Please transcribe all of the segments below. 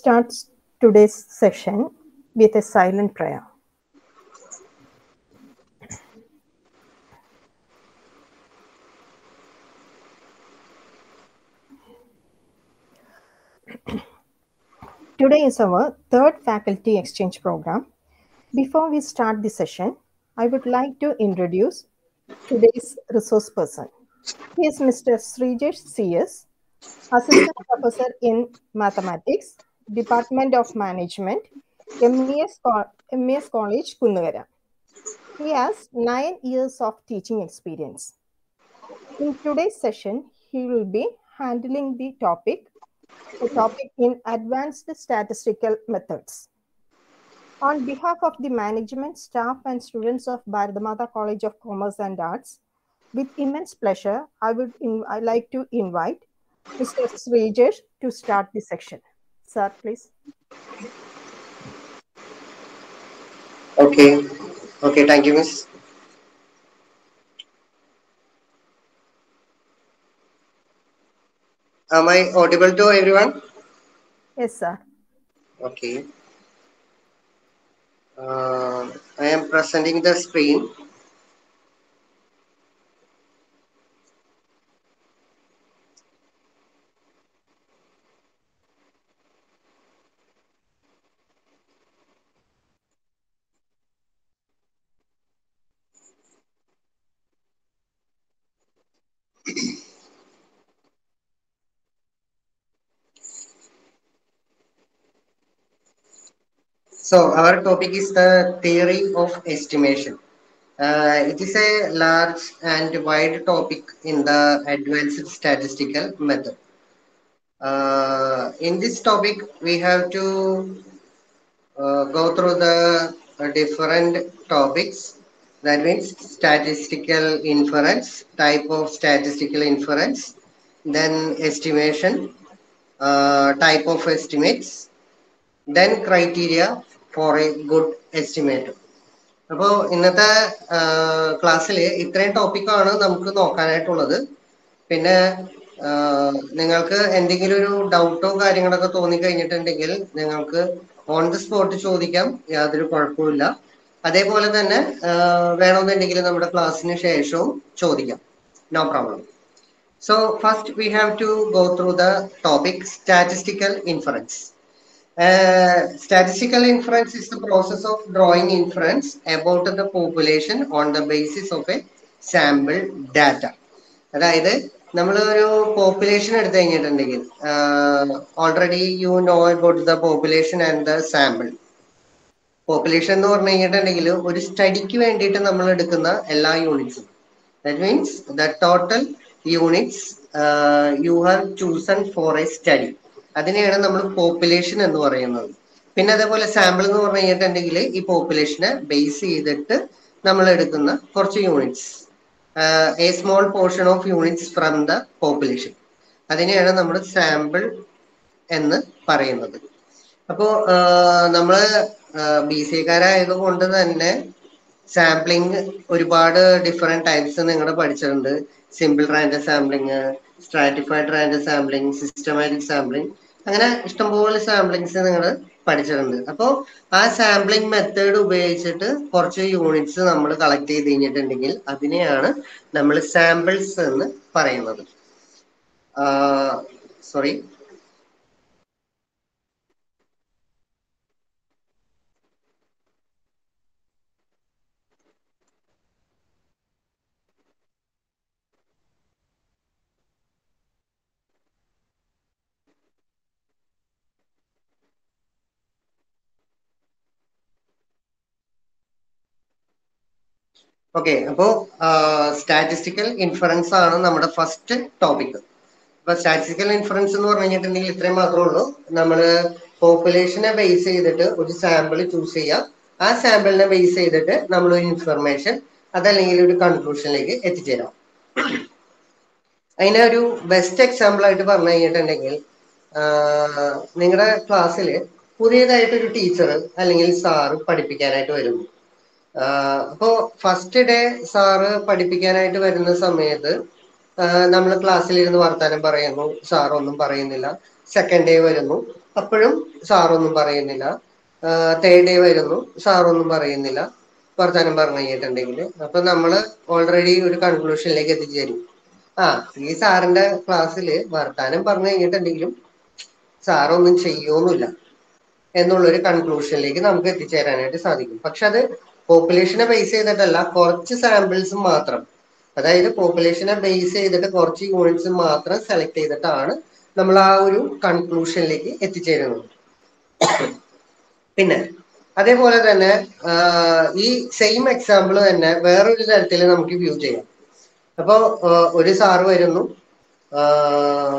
start today's session with a silent prayer. Today is our third faculty exchange program. Before we start the session, I would like to introduce today's resource person. He is Mr. Srijesh CS, Assistant Professor in Mathematics, Department of Management, MES College, Kunnugara. He has 9 years of teaching experience. In today's session, he will be handling the topic in advanced statistical methods. On behalf of the management, staff, and students of Bharatmata College of Commerce and Arts, with immense pleasure, I like to invite Mr. Srijesh to start the section. Sir, please. Okay, thank you, Miss. Am I audible to everyone? Yes, sir. Okay. I am presenting the screen. So our topic is the theory of estimation. It is a large and wide topic in the advanced statistical method. In this topic, we have to go through the different topics. That means statistical inference, type of statistical inference, then estimation, type of estimates, then criteria for a good estimator. അപ്പോൾ ഇന്നത്തെ ക്ലാസ്സിൽ ഇത്രയും ടോപ്പിക്കാണ് നമുക്ക് നോക്കാനായിട്ടുള്ളത്. പിന്നെ നിങ്ങൾക്ക് എന്തെങ്കിലും ഒരു ഡൗട്ടോ കാര്യങ്ങളൊക്കെ തോന്നിക്കഴിഞ്ഞിട്ടുണ്ടെങ്കിൽ നിങ്ങൾക്ക് ഓൺ ദി സ്പോട്ട് ചോദിക്കാം, യാതൊരു കുഴപ്പമില്ല. അതേപോലെ തന്നെ വേണമെന്നുണ്ടെങ്കിൽ നമ്മുടെ ക്ലാസ്സിന് ശേഷവും ചോദിക്കാം, no problem. So first we have to go through the topic statistical inference. Statistical inference is the process of drawing inference about the population on the basis of a sample data. അതായത് നമ്മൾ ഒരു population എടുത്തു കഴിഞ്ഞിട്ടുണ്ടെങ്കിൽ already you know about the population and the sample. Population എന്ന് പറഞ്ഞു കഴിഞ്ഞിട്ടുണ്ടെങ്കിൽ ഒരു സ്റ്റഡിക്ക് വേണ്ടിയിട്ട് നമ്മൾ എടുക്കുന്ന എല്ലാ യൂണിറ്റ്സും, that means the total units you have chosen for a study, അതിനെയാണ് നമ്മൾ പോപ്പുലേഷൻ എന്ന് പറയുന്നത്. പിന്നെ അതേപോലെ സാമ്പിൾ എന്ന് പറഞ്ഞു കഴിഞ്ഞിട്ടുണ്ടെങ്കിൽ ഈ പോപ്പുലേഷനെ ബേസ് ചെയ്തിട്ട് നമ്മൾ എടുക്കുന്ന കുറച്ച് units, A small portion of units from the population, അതിനെയാണ് നമ്മൾ സാമ്പിൾ എന്ന് പറയുന്നത്. അപ്പോൾ നമ്മള് BCA കൊണ്ട് തന്നെ സാമ്പിളിങ് ഒരുപാട് ഡിഫറെന്റ് ടൈപ്സ് നിങ്ങൾ പഠിച്ചിട്ടുണ്ട്. Simple random sampling, stratified random sampling, systematic sampling, അങ്ങനെ ഇഷ്ടംപോലെ സാമ്പിളിങ്സ് നിങ്ങൾ പഠിച്ചിട്ടുണ്ട്. അപ്പോൾ ആ സാമ്പിളിങ് മെത്തേഡ് ഉപയോഗിച്ചിട്ട് കുറച്ച് യൂണിറ്റ്സ് നമ്മൾ കളക്ട് ചെയ്ത് കഴിഞ്ഞിട്ടുണ്ടെങ്കിൽ അതിനെയാണ് നമ്മൾ സാമ്പിൾസ് എന്ന് പറയുന്നത്. Sorry, okay. അപ്പോ സ്റ്റാറ്റിസ്റ്റിക്കൽ ഇൻഫറൻസ് ആണ് നമ്മുടെ ഫസ്റ്റ് ടോപ്പിക്. അപ്പൊ സ്റ്റാറ്റിസ്റ്റിക്കൽ ഇൻഫറൻസ് എന്ന് പറഞ്ഞു കഴിഞ്ഞിട്ടുണ്ടെങ്കിൽ ഇത്രയും മാത്രമേ ഉള്ളൂ. നമ്മള് പോപ്പുലേഷനെ ബേസ് ചെയ്തിട്ട് ഒരു സാമ്പിൾ ചൂസ് ചെയ്യാം. ആ സാമ്പിളിനെ ബേസ് ചെയ്തിട്ട് നമ്മൾ ഒരു ഇൻഫർമേഷൻ അതല്ലെങ്കിൽ ഒരു കൺക്ലൂഷനിലേക്ക് എത്തിച്ചേരാം. അതിനെ ഒരു ബെസ്റ്റ് എക്സാമ്പിൾ ആയിട്ട് പറഞ്ഞു കഴിഞ്ഞിട്ടുണ്ടെങ്കിൽ, നിങ്ങളുടെ ക്ലാസ്സിൽ പുതിയതായിട്ടൊരു ടീച്ചർ അല്ലെങ്കിൽ സാറ് പഠിപ്പിക്കാനായിട്ട് വരുന്നു. അപ്പോ ഫസ്റ്റ് ഡേ സാറ് പഠിപ്പിക്കാനായിട്ട് വരുന്ന സമയത്ത് നമ്മൾ ക്ലാസ്സിലിരുന്ന് വർത്താനം പറയുന്നു, സാർ ഒന്നും പറയുന്നില്ല. സെക്കൻഡ് ഡേ വരുന്നു, അപ്പോഴും സാറൊന്നും പറയുന്നില്ല. തേർഡ് ഡേ വരുന്നു, സാറൊന്നും പറയുന്നില്ല. വർത്താനം പറഞ്ഞു കഴിഞ്ഞിട്ടുണ്ടെങ്കിൽ അപ്പൊ നമ്മൾ ഓൾറെഡി ഒരു കൺക്ലൂഷനിലേക്ക് എത്തിച്ചേരും. ഈ സാറിന്റെ ക്ലാസ്സിൽ വർത്താനം പറഞ്ഞു കഴിഞ്ഞിട്ടുണ്ടെങ്കിലും സാറൊന്നും ചെയ്യൊന്നുമില്ല എന്നുള്ളൊരു കൺക്ലൂഷനിലേക്ക് നമുക്ക് എത്തിച്ചേരാനായിട്ട് സാധിക്കും. പക്ഷെ അത് പോപ്പുലേഷനെ ബേസ് ചെയ്തിട്ടല്ല, കുറച്ച് സാമ്പിൾസ് മാത്രം, അതായത് പോപ്പുലേഷനെ ബേസ് ചെയ്തിട്ട് കുറച്ച് യൂണിറ്റ്സ് മാത്രം സെലക്ട് ചെയ്തിട്ടാണ് നമ്മൾ ആ ഒരു കൺക്ലൂഷനിലേക്ക് എത്തിച്ചേരുന്നത്. പിന്നെ അതേപോലെ തന്നെ ഈ സെയിം എക്സാമ്പിൾ തന്നെ വേറൊരു തരത്തിൽ നമുക്ക് വ്യൂ ചെയ്യാം. അപ്പോ ഒരു സാറ് വരുന്നു,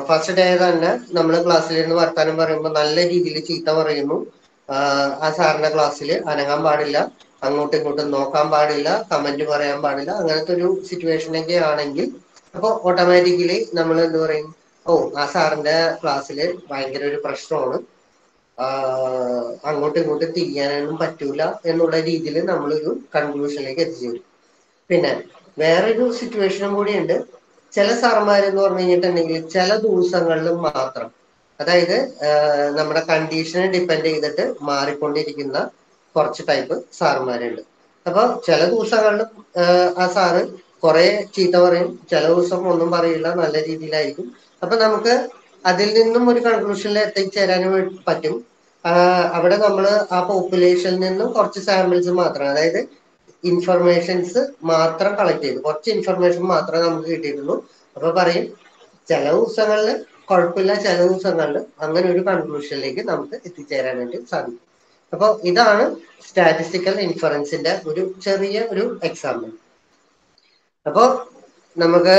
ഫസ്റ്റ് ഡേ തന്നെ നമ്മൾ ക്ലാസ്സിലിരുന്ന് വർത്താനം പറയുമ്പോൾ നല്ല രീതിയിൽ ചീത്ത പറയുന്നു. ആ സാറിന്റെ ക്ലാസ്സിൽ അനങ്ങാൻ പാടില്ല, അങ്ങോട്ടും ഇങ്ങോട്ടും നോക്കാൻ പാടില്ല, കമന്റ് പറയാൻ പാടില്ല, അങ്ങനത്തെ ഒരു സിറ്റുവേഷനൊക്കെ ആണെങ്കിൽ അപ്പോൾ ഓട്ടോമാറ്റിക്കലി നമ്മൾ എന്ത് പറയും, ആ സാറിന്റെ ക്ലാസ്സിൽ ഭയങ്കര ഒരു പ്രശ്നമാണ്, അങ്ങോട്ടും ഇങ്ങോട്ടും തിരിയാനൊന്നും പറ്റൂല എന്നുള്ള രീതിയിൽ നമ്മളൊരു കൺക്ലൂഷനിലേക്ക് എത്തിച്ചേരും. പിന്നെ വേറൊരു സിറ്റുവേഷനും കൂടിയുണ്ട്. ചില സാറന്മാരെന്ന് പറഞ്ഞു കഴിഞ്ഞിട്ടുണ്ടെങ്കിൽ ചില ദിവസങ്ങളിൽ മാത്രം, അതായത് നമ്മുടെ കണ്ടീഷനെ ഡിപ്പെൻഡ് ചെയ്തിട്ട് മാറിക്കൊണ്ടിരിക്കുന്ന കുറച്ച് ടൈപ്പ് സാറുമാരുണ്ട്. അപ്പൊ ചില ദിവസങ്ങളിൽ ആ സാറ് കുറെ ചീത്ത പറയും, ചില ദിവസം ഒന്നും പറയില്ല, നല്ല രീതിയിലായിരിക്കും. അപ്പൊ നമുക്ക് അതിൽ നിന്നും ഒരു കൺക്ലൂഷനിൽ എത്തിച്ചേരാനും പറ്റും. അവിടെ നമ്മൾ ആ പോപ്പുലേഷനിൽ നിന്നും കുറച്ച് സാമ്പിൾസ് മാത്രം, അതായത് ഇൻഫർമേഷൻസ് മാത്രം കളക്ട് ചെയ്തു, കുറച്ച് ഇൻഫർമേഷൻ മാത്രമേ നമുക്ക് കിട്ടിയിട്ടുള്ളൂ. അപ്പൊ പറയും ചില ദിവസങ്ങളിൽ കുഴപ്പമില്ല, ചില ദിവസങ്ങളിൽ അങ്ങനെ ഒരു കൺക്ലൂഷനിലേക്ക് നമുക്ക് എത്തിച്ചേരാനായിട്ട് സാധിക്കും. അപ്പൊ ഇതാണ് സ്റ്റാറ്റിസ്റ്റിക്കൽ ഇൻഫറൻസിന്റെ ഒരു ചെറിയ ഒരു എക്സാമ്പിൾ. അപ്പോ നമുക്ക്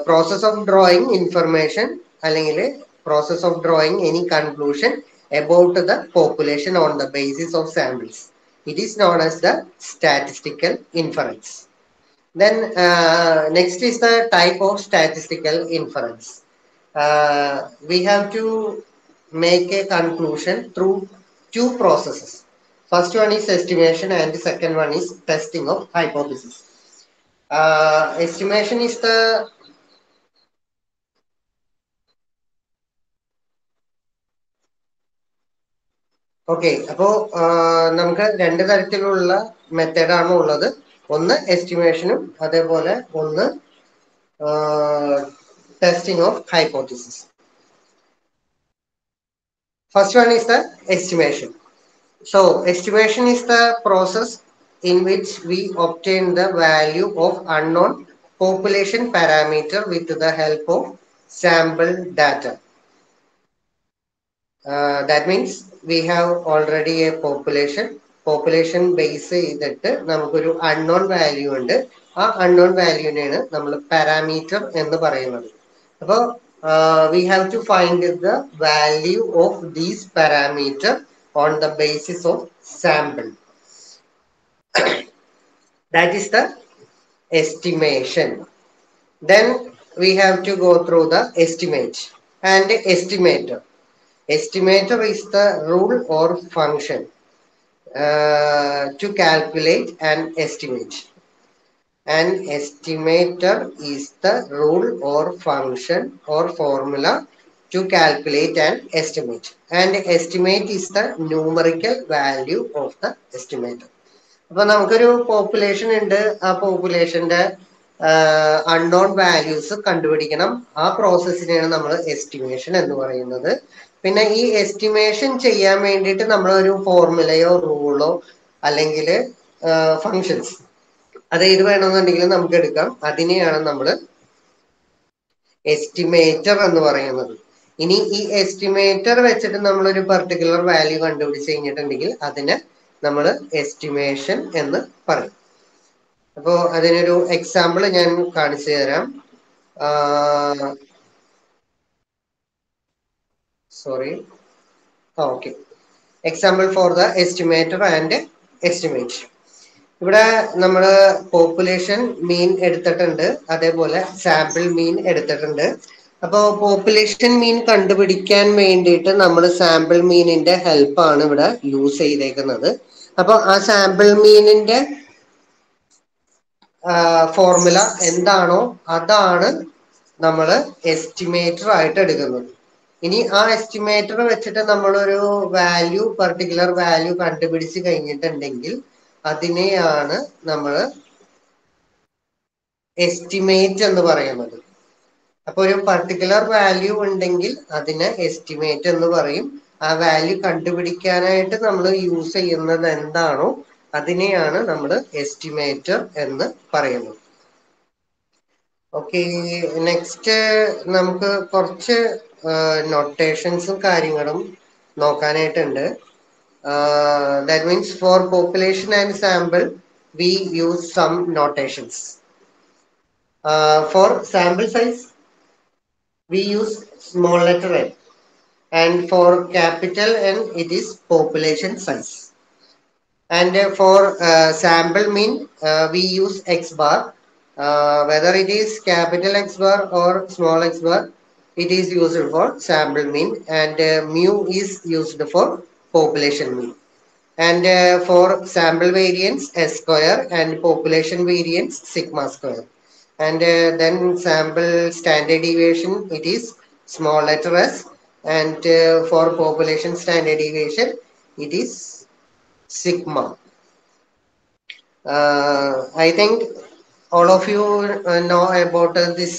പ്രോസസ് ഓഫ് ഡ്രോയിങ് ഇൻഫർമേഷൻ അല്ലെങ്കിൽ process of drawing any conclusion about the population on the basis of samples, it is known as the statistical inference. Then next is the type of statistical inference. We have to make a conclusion through two processes. First one is estimation and the second one is testing of hypothesis. Estimation is the അപ്പോ നമുക്ക് രണ്ട് തരത്തിലുള്ള മെത്തേഡാണ് ഉള്ളത്. ഒന്ന് എസ്റ്റിമേഷനും അതേപോലെ ഒന്ന് testing of hypothesis. First one is the estimation. So estimation is the process in which we obtain the value of unknown population parameter with the help of sample data. That means we have already a population base ചെയ്തിട്ട് നമുക്കൊരു unknown value ഉണ്ട്. ആ unknown വാല്യൂവിനെയാണ് നമ്മൾ parameter എന്ന് പറയുന്നത്. അപ്പോൾ we have to find the value of these parameter on the basis of sample. That is the estimation. Then we have to go through the estimate and estimator. Estimator is the rule or function to calculate an estimate. An estimator is the rule or function or formula to calculate an estimate. And estimate is the numerical value of the estimator. അപ്പൊ നമുക്കൊരു population ഉണ്ട്, ആ പോപ്പുലേഷന്റെ unknown values കണ്ടുപിടിക്കണം. ആ പ്രോസസ്സിനെയാണ് നമ്മൾ estimation എന്ന് പറയുന്നത്. പിന്നെ ഈ എസ്റ്റിമേഷൻ ചെയ്യാൻ വേണ്ടിയിട്ട് നമ്മൾ ഒരു ഫോർമുലയോ റൂളോ അല്ലെങ്കിൽ ഫങ്ഷൻസ് അത് ഏത് വേണമെന്നുണ്ടെങ്കിലും നമുക്ക് എടുക്കാം. അതിനെയാണ് നമ്മൾ എസ്റ്റിമേറ്റർ എന്ന് പറയുന്നത്. ഇനി ഈ എസ്റ്റിമേറ്റർ വെച്ചിട്ട് നമ്മൾ ഒരു പർട്ടിക്കുലർ വാല്യൂ കണ്ടുപിടിച്ച് കഴിഞ്ഞിട്ടുണ്ടെങ്കിൽ അതിനെ നമ്മൾ എസ്റ്റിമേഷൻ എന്ന് പറയും. അപ്പോ അതിനൊരു എക്സാമ്പിൾ ഞാൻ കാണിച്ചു തരാം. Example for the estimator and estimate. ഇവിടെ നമ്മൾ പോപ്പുലേഷൻ മീൻ എടുത്തിട്ടുണ്ട്, അതേപോലെ സാമ്പിൾ മീൻ എടുത്തിട്ടുണ്ട്. അപ്പോൾ പോപ്പുലേഷൻ മീൻ കണ്ടുപിടിക്കാൻ വേണ്ടിയിട്ട് നമ്മൾ സാമ്പിൾ മീനിന്റെ ഹെൽപ്പാണ് ഇവിടെ യൂസ് ചെയ്തേക്കുന്നത്. അപ്പൊ ആ സാമ്പിൾ മീനിന്റെ ഫോർമുല എന്താണോ അതാണ് നമ്മൾ എസ്റ്റിമേറ്റർ ആയിട്ട് എടുക്കുന്നത്. ഇനി ആ എസ്റ്റിമേറ്റർ വെച്ചിട്ട് നമ്മളൊരു വാല്യൂ പർട്ടിക്കുലർ വാല്യൂ കണ്ടുപിടിച്ച് കഴിഞ്ഞിട്ടുണ്ടെങ്കിൽ അതിനെയാണ് നമ്മൾ എസ്റ്റിമേറ്റ് എന്ന് പറയുന്നത്. അപ്പൊ ഒരു പർട്ടിക്കുലർ വാല്യൂ ഉണ്ടെങ്കിൽ അതിനെ എസ്റ്റിമേറ്റ് എന്ന് പറയും. ആ വാല്യൂ കണ്ടുപിടിക്കാനായിട്ട് നമ്മൾ യൂസ് ചെയ്യുന്നത് എന്താണോ അതിനെയാണ് നമ്മൾ എസ്റ്റിമേറ്റർ എന്ന് പറയുന്നത്. ഓക്കെ, നെക്സ്റ്റ് നമുക്ക് കുറച്ച് നൊട്ടേഷൻസും കാര്യങ്ങളും നോക്കാനായിട്ടുണ്ട്. That means for population and sample we use some notations. For sample size we use small letter n, and for capital N it is population size, and for sample mean we use x bar, whether it is capital X bar or small x bar, it is used for sample mean, and mu is used for population mean, and for sample variance S square and population variance sigma square, and then sample standard deviation it is small letter s, and for population standard deviation it is sigma. I think all of you know about this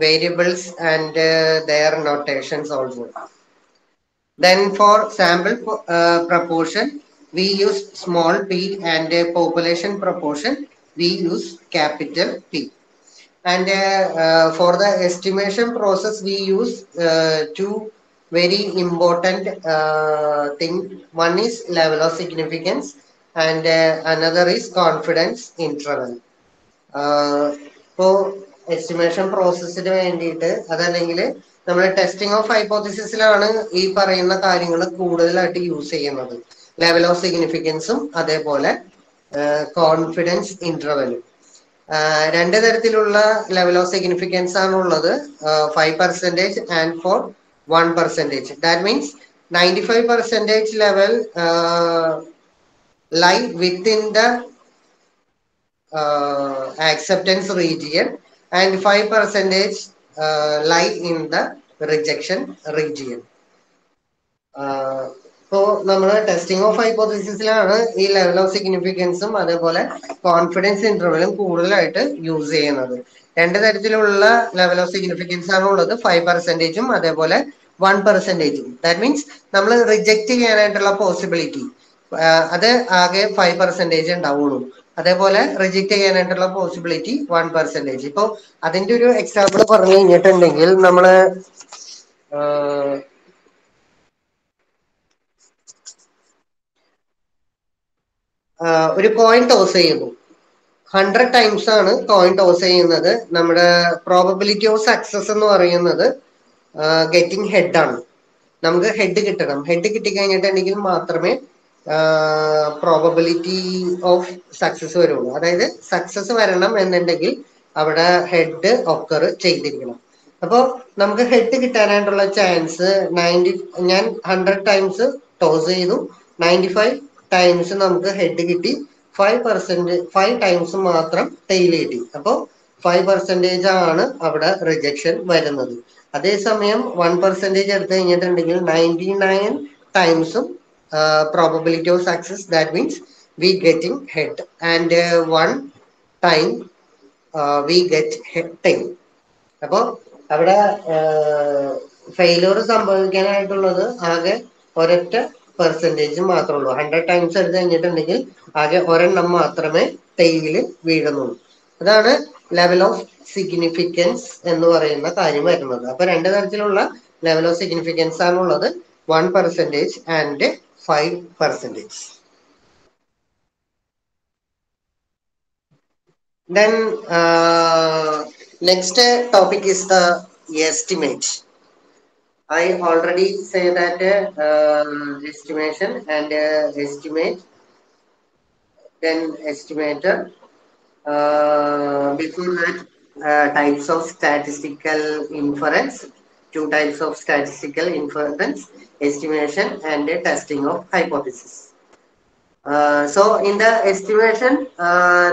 variables and their notations also. Then for sample proportion we use small p, and population proportion we use capital P. And for the estimation process we use two very important thing. One is level of significance, and another is confidence interval. ഇപ്പോൾ estimation പ്രോസസ്സിന് വേണ്ടിയിട്ട് അതല്ലെങ്കിൽ നമ്മൾ testing of ഹൈപ്പോത്തിസിസിലാണ് ഈ പറയുന്ന കാര്യങ്ങൾ കൂടുതലായിട്ട് use ചെയ്യുന്നത്. Level of സിഗ്നിഫിക്കൻസും അതേപോലെ കോൺഫിഡൻസ് ഇന്റർവെലും. രണ്ട് തരത്തിലുള്ള ലെവൽ ഓഫ് സിഗ്നിഫിക്കൻസ് ആണുള്ളത്, 5% and for 1%. That means 95% level lie within the acceptance region, and 5% lie in the rejection region. ഇപ്പോൾ നമ്മൾ ടെസ്റ്റിംഗ് ഓഫ് ഹൈപ്പോത്തിസിസിലാണ് ഈ ലെവൽ ഓഫ് സിഗ്നിഫിക്കൻസും അതേപോലെ കോൺഫിഡൻസ് ഇന്റർവെലും കൂടുതലായിട്ട് യൂസ് ചെയ്യുന്നത്. രണ്ട് തരത്തിലുള്ള ലെവൽ ഓഫ് സിഗ്നിഫിക്കൻസ് ആണ് ഉള്ളത്, 5%ഉം അതേപോലെ 1%ഉം. ദാറ്റ് മീൻസ് നമ്മൾ റിജക്ട് ചെയ്യാനായിട്ടുള്ള പോസിബിലിറ്റി അത് ആകെ 5% ഉണ്ടാവുള്ളൂ. അതേപോലെ റിജക്ട് ചെയ്യാനായിട്ടുള്ള പോസിബിലിറ്റി 1%. ഇപ്പൊ അതിന്റെ ഒരു എക്സാമ്പിൾ പറഞ്ഞു കഴിഞ്ഞിട്ടുണ്ടെങ്കിൽ നമ്മള് ഒരു കോയിൻ ടോസ് ചെയ്യുന്നു. 100 ടൈംസ് ആണ് കോയിൻ ടോസ് ചെയ്യുന്നത്. നമ്മുടെ പ്രോബബിലിറ്റി ഓഫ് സക്സസ് എന്ന് പറയുന്നത് ഗെറ്റിംഗ് ഹെഡ് ആണ്. നമുക്ക് ഹെഡ് കിട്ടണം. ഹെഡ് കിട്ടിക്കഴിഞ്ഞിട്ടുണ്ടെങ്കിൽ മാത്രമേ പ്രോബബിലിറ്റി ഓഫ് സക്സസ് വരുള്ളൂ. അതായത് സക്സസ് വരണം എന്നുണ്ടെങ്കിൽ അവിടെ ഹെഡ് ഒക്കർ ചെയ്തിരിക്കണം. അപ്പോൾ നമുക്ക് ഹെഡ് കിട്ടാനായിട്ടുള്ള ചാൻസ് ഞാൻ 100 ടൈംസ് ടോസ് ചെയ്തു, 95 ടൈംസ് നമുക്ക് ഹെഡ് കിട്ടി, 5 ടൈംസ് മാത്രം ടെയിൽ കിട്ടി. അപ്പോൾ 5% ആണ് അവിടെ റിജക്ഷൻ വരുന്നത്. അതേസമയം 1% എടുത്തു കഴിഞ്ഞിട്ടുണ്ടെങ്കിൽ 99 ടൈംസും probability of success, that means we getting head, and 1 time we get tail. അപ്പോൾ അവിടെ ഫെയിലിയർ സംഭവിക്കാനായിട്ടുള്ളത് ആകെ ഒരൊറ്റ പെർസെൻറ്റേജ് മാത്രമേ ഉള്ളൂ. 100 ടൈംസ് എടുത്തു കഴിഞ്ഞിട്ടുണ്ടെങ്കിൽ ആകെ ഒരെണ്ണം മാത്രമേ ടെയില് വീഴുന്നുള്ളൂ. അതാണ് ലെവൽ ഓഫ് സിഗ്നിഫിക്കൻസ് എന്ന് പറയുന്ന കാര്യം വരുന്നത്. അപ്പൊ രണ്ട് തരത്തിലുള്ള ലെവൽ ഓഫ് സിഗ്നിഫിക്കൻസ് ആണുള്ളത്, 1% and 5%. Then next topic is the estimate. I already say that estimation and estimate, then estimator. Before that, types of statistical inference, 2 types of statistical inference, estimation and testing of hypothesis. So in the estimation,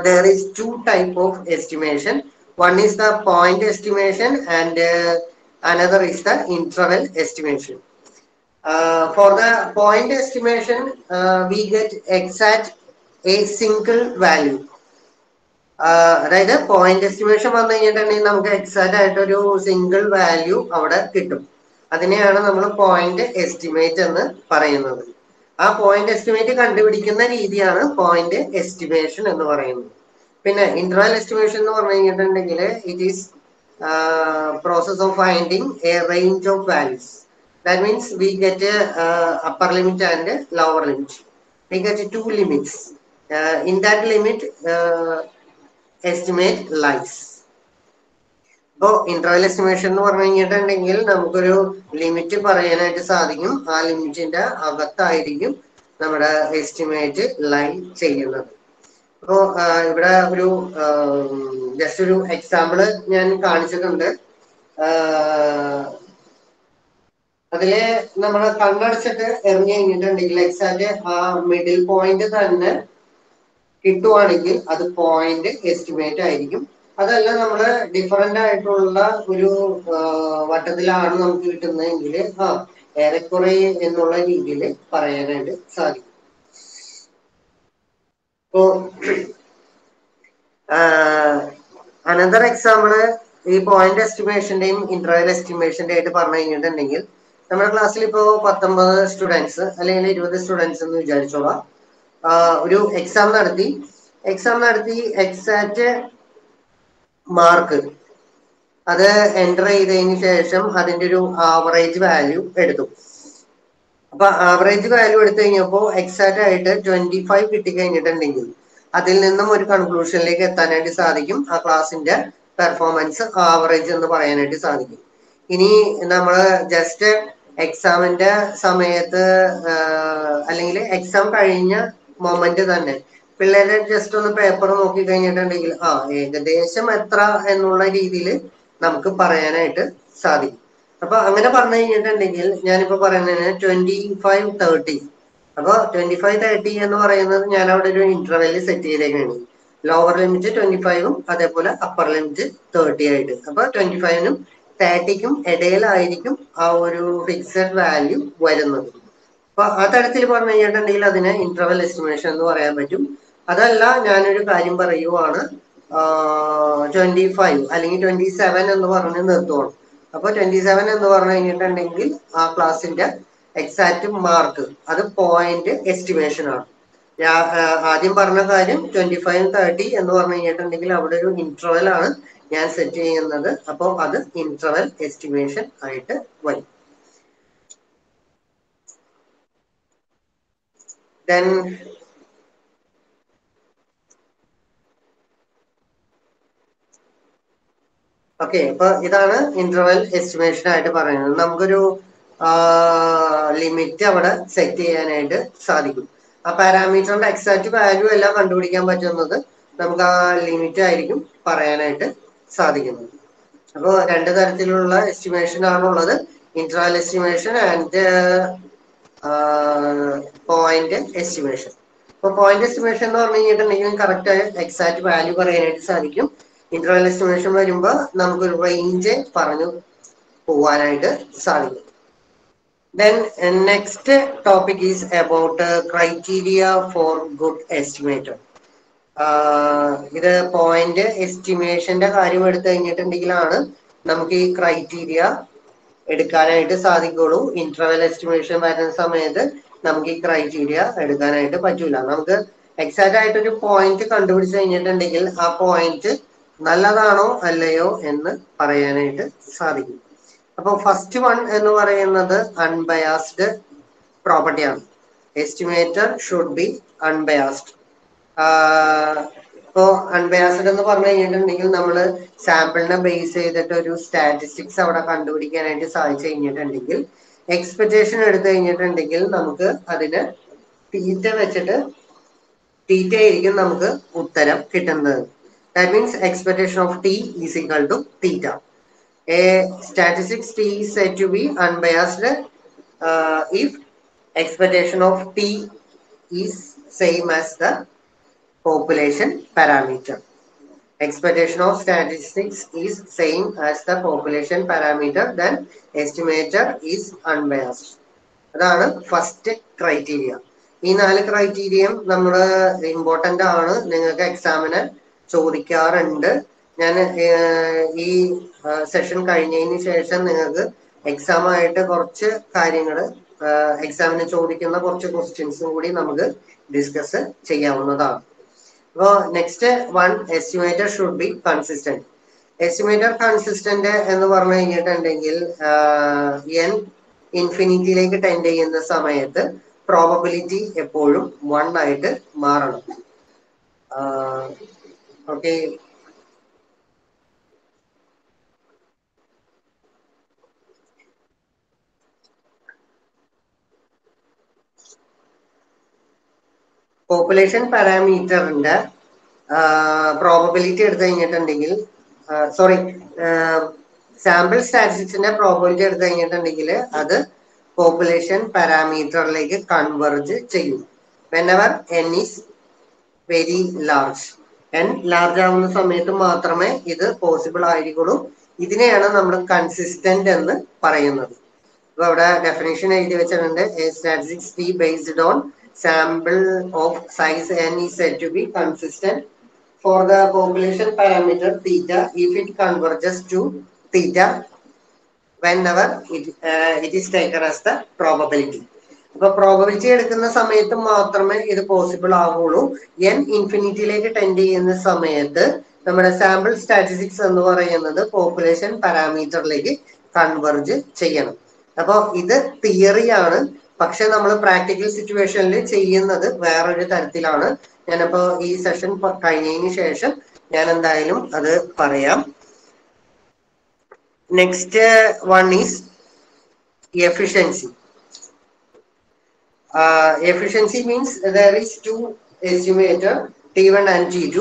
there is 2 types of estimation. One is the point estimation, and Another is the interval estimation. For the point estimation, we get exact a single value. അതായത് point estimation വന്നു കഴിഞ്ഞിട്ടുണ്ടെങ്കിൽ നമുക്ക് exact ആയിട്ടൊരു single value അവിടെ കിട്ടും. അതിനെയാണ് നമ്മൾ point estimate എന്ന് പറയുന്നത്. ആ പോയിന്റ് എസ്റ്റിമേറ്റ് കണ്ടുപിടിക്കുന്ന രീതിയാണ് പോയിന്റ് എസ്റ്റിമേഷൻ എന്ന് പറയുന്നത്. പിന്നെ ഇന്റർവൽ എസ്റ്റിമേഷൻ എന്ന് പറഞ്ഞു കഴിഞ്ഞിട്ടുണ്ടെങ്കിൽ it is process of finding a range of values. That means we get a upper limit and a lower limit. We get two limits. In that limit, estimate lies. അപ്പോൾ interval estimation എന്ന് പറഞ്ഞു കഴിഞ്ഞിട്ടുണ്ടെങ്കിൽ നമുക്കൊരു limit പറയാനായിട്ട് സാധിക്കും. ആ ലിമിറ്റിന്റെ അകത്തായിരിക്കും നമ്മുടെ എസ്റ്റിമേറ്റ് ലൈ ചെയ്യുന്നത്. അപ്പോൾ ഇവിടെ ഒരു ജസ്റ്റ് ഒരു എക്സാമ്പിള് ഞാൻ കാണിച്ചിട്ടുണ്ട്. അതില് നമ്മൾ കണ്ണടച്ചിട്ട് എറിഞ്ഞു കഴിഞ്ഞിട്ടുണ്ടെങ്കിൽ എക്സാക്ട് ആ മിഡിൽ പോയിന്റ് തന്നെ കിട്ടുവാണെങ്കിൽ അത് പോയിന്റ് എസ്റ്റിമേറ്റ് ആയിരിക്കും. അതല്ല നമ്മള് ഡിഫറന്റ് ആയിട്ടുള്ള ഒരു വട്ടത്തിലാണ് നമുക്ക് കിട്ടുന്നതെങ്കിൽ ഏറെക്കുറെ എന്നുള്ള രീതിയിൽ പറയാനായിട്ട് സാധിക്കും. ഇപ്പോ അനദർ എക്സാമ്പിള് ഈ പോയിന്റ് എസ്റ്റിമേഷന്റെയും ഇന്റർവൽ എസ്റ്റിമേഷന്റെ ആയിട്ട് പറഞ്ഞു കഴിഞ്ഞിട്ടുണ്ടെങ്കിൽ നമ്മുടെ ക്ലാസ്സിൽ ഇപ്പോ 19 സ്റ്റുഡൻസ് അല്ലെങ്കിൽ 20 സ്റ്റുഡൻസ് എന്ന് വിചാരിച്ചോളാം. ഒരു എക്സാം നടത്തി എക്സാക്റ്റ് മാർക്ക് അത് എൻ്റർ ചെയ്തതിന് ശേഷം അതിന്റെ ഒരു ആവറേജ് വാല്യൂ എടുത്തു. അപ്പൊ ആവറേജ് വാല്യൂ എടുത്തു കഴിഞ്ഞപ്പോൾ എക്സാക്റ്റ് ആയിട്ട് 25 കിട്ടിക്കഴിഞ്ഞിട്ടുണ്ടെങ്കിൽ അതിൽ നിന്നും ഒരു കൺക്ലൂഷനിലേക്ക് എത്താനായിട്ട് സാധിക്കും. ആ ക്ലാസിന്റെ പെർഫോമൻസ് ആവറേജ് എന്ന് പറയാനായിട്ട് സാധിക്കും. ഇനി നമ്മൾ ജസ്റ്റ് എക്സാമിന്റെ സമയത്ത് അല്ലെങ്കിൽ എക്സാം കഴിഞ്ഞ മൊമെന്റ് തന്നെ പിള്ളേരെ ജസ്റ്റ് ഒന്ന് പേപ്പർ നോക്കി കഴിഞ്ഞിട്ടുണ്ടെങ്കിൽ ഏകദേശം എത്ര എന്നുള്ള രീതിയിൽ നമുക്ക് പറയാനായിട്ട് സാധിക്കും. അപ്പൊ അങ്ങനെ പറഞ്ഞു കഴിഞ്ഞിട്ടുണ്ടെങ്കിൽ ഞാനിപ്പോ പറയുന്നതിന് 25-30. അപ്പൊ 25-30 എന്ന് പറയുന്നത് ഞാൻ അവിടെ ഒരു ഇന്റർവെല് സെറ്റ് ചെയ്തേക്കാണ്. ലോവർ ലിമിറ്റ് 25ഉം അതേപോലെ അപ്പർ ലിമിറ്റ് 30 ആയിട്ട്. അപ്പൊ 25നും 30ക്കും ഇടയിലായിരിക്കും ആ ഒരു ഫിക്സഡ് വാല്യൂ വരുന്നത്. അപ്പൊ ആ തരത്തിൽ പറഞ്ഞു കഴിഞ്ഞിട്ടുണ്ടെങ്കിൽ അതിനെ ഇന്റർവൽ എസ്റ്റിമേഷൻ എന്ന് പറയാൻ പറ്റും. അതല്ല ഞാനൊരു കാര്യം പറയുവാണ് 25 അല്ലെങ്കിൽ 27 എന്ന് പറഞ്ഞ് നിർത്തുവാണ്. അപ്പൊ 27 എന്ന് പറഞ്ഞു കഴിഞ്ഞിട്ടുണ്ടെങ്കിൽ ആ ക്ലാസിന്റെ എക്സാക്ട് മാർക്ക് അത് പോയിന്റ് എസ്റ്റിമേഷൻ ആണ്. ആദ്യം പറഞ്ഞ കാര്യം 25-30 എന്ന് പറഞ്ഞു കഴിഞ്ഞിട്ടുണ്ടെങ്കിൽ അവിടെ ഒരു ഇന്റർവൽ ആണ് ഞാൻ സെറ്റ് ചെയ്യുന്നത്. അപ്പോൾ അത് ഇന്റർവൽ എസ്റ്റിമേഷൻ ആയിട്ട് വരും. Then ഓക്കെ, അപ്പൊ ഇതാണ് ഇന്റർവൽ എസ്റ്റിമേഷൻ ആയിട്ട് പറയുന്നത്. നമുക്കൊരു ലിമിറ്റ് അവിടെ സെറ്റ് ചെയ്യാനായിട്ട് സാധിക്കും. ആ പാരാമീറ്ററിന്റെ എക്സാക്ട് വാല്യൂ എല്ലാം കണ്ടുപിടിക്കാൻ പറ്റുന്നത് നമുക്ക് ആ ലിമിറ്റ് ആയിരിക്കും പറയാനായിട്ട് സാധിക്കുന്നത്. അപ്പോൾ രണ്ട് തരത്തിലുള്ള എസ്റ്റിമേഷൻ ആണുള്ളത്, interval estimation and point estimation. അപ്പൊ പോയിന്റ് എസ്റ്റിമേഷൻ എന്ന് പറഞ്ഞു കഴിഞ്ഞിട്ടുണ്ടെങ്കിൽ കറക്റ്റ് എക്സാക്ട് വാല്യൂ പറയാനായിട്ട് സാധിക്കും. ഇന്റർവൽ എസ്റ്റിമേഷൻ വരുമ്പോൾ നമുക്കൊരു റേഞ്ച് പറഞ്ഞു പോവാനായിട്ട് സാധിക്കും. Then next topic is about criteria for good estimator. ഇത് പോയിന്റ് എസ്റ്റിമേഷന്റെ കാര്യം എടുത്തു കഴിഞ്ഞിട്ടുണ്ടെങ്കിലാണ് നമുക്ക് ഈ ക്രൈറ്റീരിയ എടുക്കാനായിട്ട് സാധിക്കുള്ളൂ. ഇന്റർവൽ എസ്റ്റിമേഷൻ വരുന്ന സമയത്ത് നമുക്ക് ഈ ക്രൈറ്റീരിയ എടുക്കാനായിട്ട് പറ്റൂല. നമുക്ക് എക്സാക്റ്റ് ആയിട്ടൊരു പോയിന്റ് കണ്ടുപിടിച്ച് കഴിഞ്ഞിട്ടുണ്ടെങ്കിൽ ആ പോയിന്റ് നല്ലതാണോ അല്ലയോ എന്ന് പറയാനായിട്ട് സാധിക്കും. അപ്പൊ ഫസ്റ്റ് വൺ എന്ന് പറയുന്നത് അൺബയാസ്ഡ് പ്രോപ്പർട്ടിയാണ്. Estimator should be unbiased. ഇപ്പോ അൺബയാസ്ഡ് എന്ന് പറഞ്ഞു കഴിഞ്ഞിട്ടുണ്ടെങ്കിൽ നമ്മൾ സാമ്പിളിനെ ബേസ് ചെയ്തിട്ട് ഒരു സ്റ്റാറ്റിസ്റ്റിക്സ് അവിടെ കണ്ടുപിടിക്കാനായിട്ട് സാധിച്ചു കഴിഞ്ഞിട്ടുണ്ടെങ്കിൽ എക്സ്പെക്ടേഷൻ എടുത്തു കഴിഞ്ഞിട്ടുണ്ടെങ്കിൽ നമുക്ക് അതിന് തീറ്റ വെച്ചിട്ട് തീറ്റ ആയിരിക്കും നമുക്ക് ഉത്തരം കിട്ടുന്നത്. That means expectation of t is equal to theta. A statistics t is said to be unbiased if expectation of t is same as the population parameter. expectation of statistics is same as the population parameter, then estimator is unbiased. അതാണ് first criteria. ഈ 4 criterion നമ്മൾ important ആണ്, നിങ്ങൾക്ക് എക്സാമിന് ചോദിക്കാറുണ്ട്. ഞാൻ ഈ session കഴിഞ്ഞതിന് ശേഷം നിങ്ങൾക്ക് എക്സാം ആയിട്ട് കുറച്ച് കാര്യങ്ങൾ, എക്സാമിന് ചോദിക്കുന്ന കുറച്ച് ക്വസ്റ്റ്യൻസും കൂടി നമുക്ക് ഡിസ്കസ് ചെയ്യാവുന്നതാണ്. അപ്പോൾ next one, estimator should be consistent. Estimator consistent എന്ന് പറഞ്ഞു കഴിഞ്ഞിട്ടുണ്ടെങ്കിൽ എൻ ഇൻഫിനിറ്റിയിലേക്ക് ടെൻഡ് ചെയ്യുന്ന സമയത്ത് പ്രോബബിലിറ്റി എപ്പോഴും 1 ആയിട്ട് മാറണം. ഓക്കെ, പോപ്പുലേഷൻ പാരാമീറ്ററിന്റെ പ്രോബബിലിറ്റി എടുത്തു കഴിഞ്ഞിട്ടുണ്ടെങ്കിൽ, സോറി, സാമ്പിൾ സ്റ്റാറ്റിസ്റ്റിക്സിന്റെ പ്രോബബിലിറ്റി എടുത്തു കഴിഞ്ഞിട്ടുണ്ടെങ്കിൽ അത് പോപ്പുലേഷൻ പാരാമീറ്ററിലേക്ക് കൺവെർജ് ചെയ്യും. Whenever N is very large. N large ആവുന്ന സമയത്ത് മാത്രമേ ഇത് പോസിബിൾ ആയിരിക്കുള്ളൂ. ഇതിനെയാണ് നമ്മൾ കൺസിസ്റ്റന്റ് എന്ന് പറയുന്നത്. അപ്പൊ അവിടെ ഡെഫിനേഷൻ എഴുതി വെച്ചിട്ടുണ്ട്. Statistics be based on sample of size n is said to be consistent for the population parameter theta if it converges to theta whenever it is taken as the probability. അപ്പൊ probability എടുക്കുന്ന സമയത്ത് മാത്രമേ ഇത് possible ആവുള്ളൂ. N ഇൻഫിനിറ്റിയിലേക്ക് tend ചെയ്യുന്ന സമയത്ത് നമ്മുടെ സാമ്പിൾ സ്റ്റാറ്റിസ്റ്റിക്സ് എന്ന് പറയുന്നത് പോപ്പുലേഷൻ പാരാമീറ്ററിലേക്ക് കൺവെർജ് ചെയ്യണം. അപ്പോൾ ഇത് തിയറിയാണ്, പക്ഷെ നമ്മൾ പ്രാക്ടിക്കൽ സിറ്റുവേഷനിൽ ചെയ്യുന്നത് വേറൊരു തരത്തിലാണ്. ഞാനപ്പോ ഈ സെഷൻ കഴിഞ്ഞതിന് ശേഷം ഞാൻ എന്തായാലും അത് പറയാം. Next one is efficiency. Efficiency means there is 2 estimator, T1 and T2.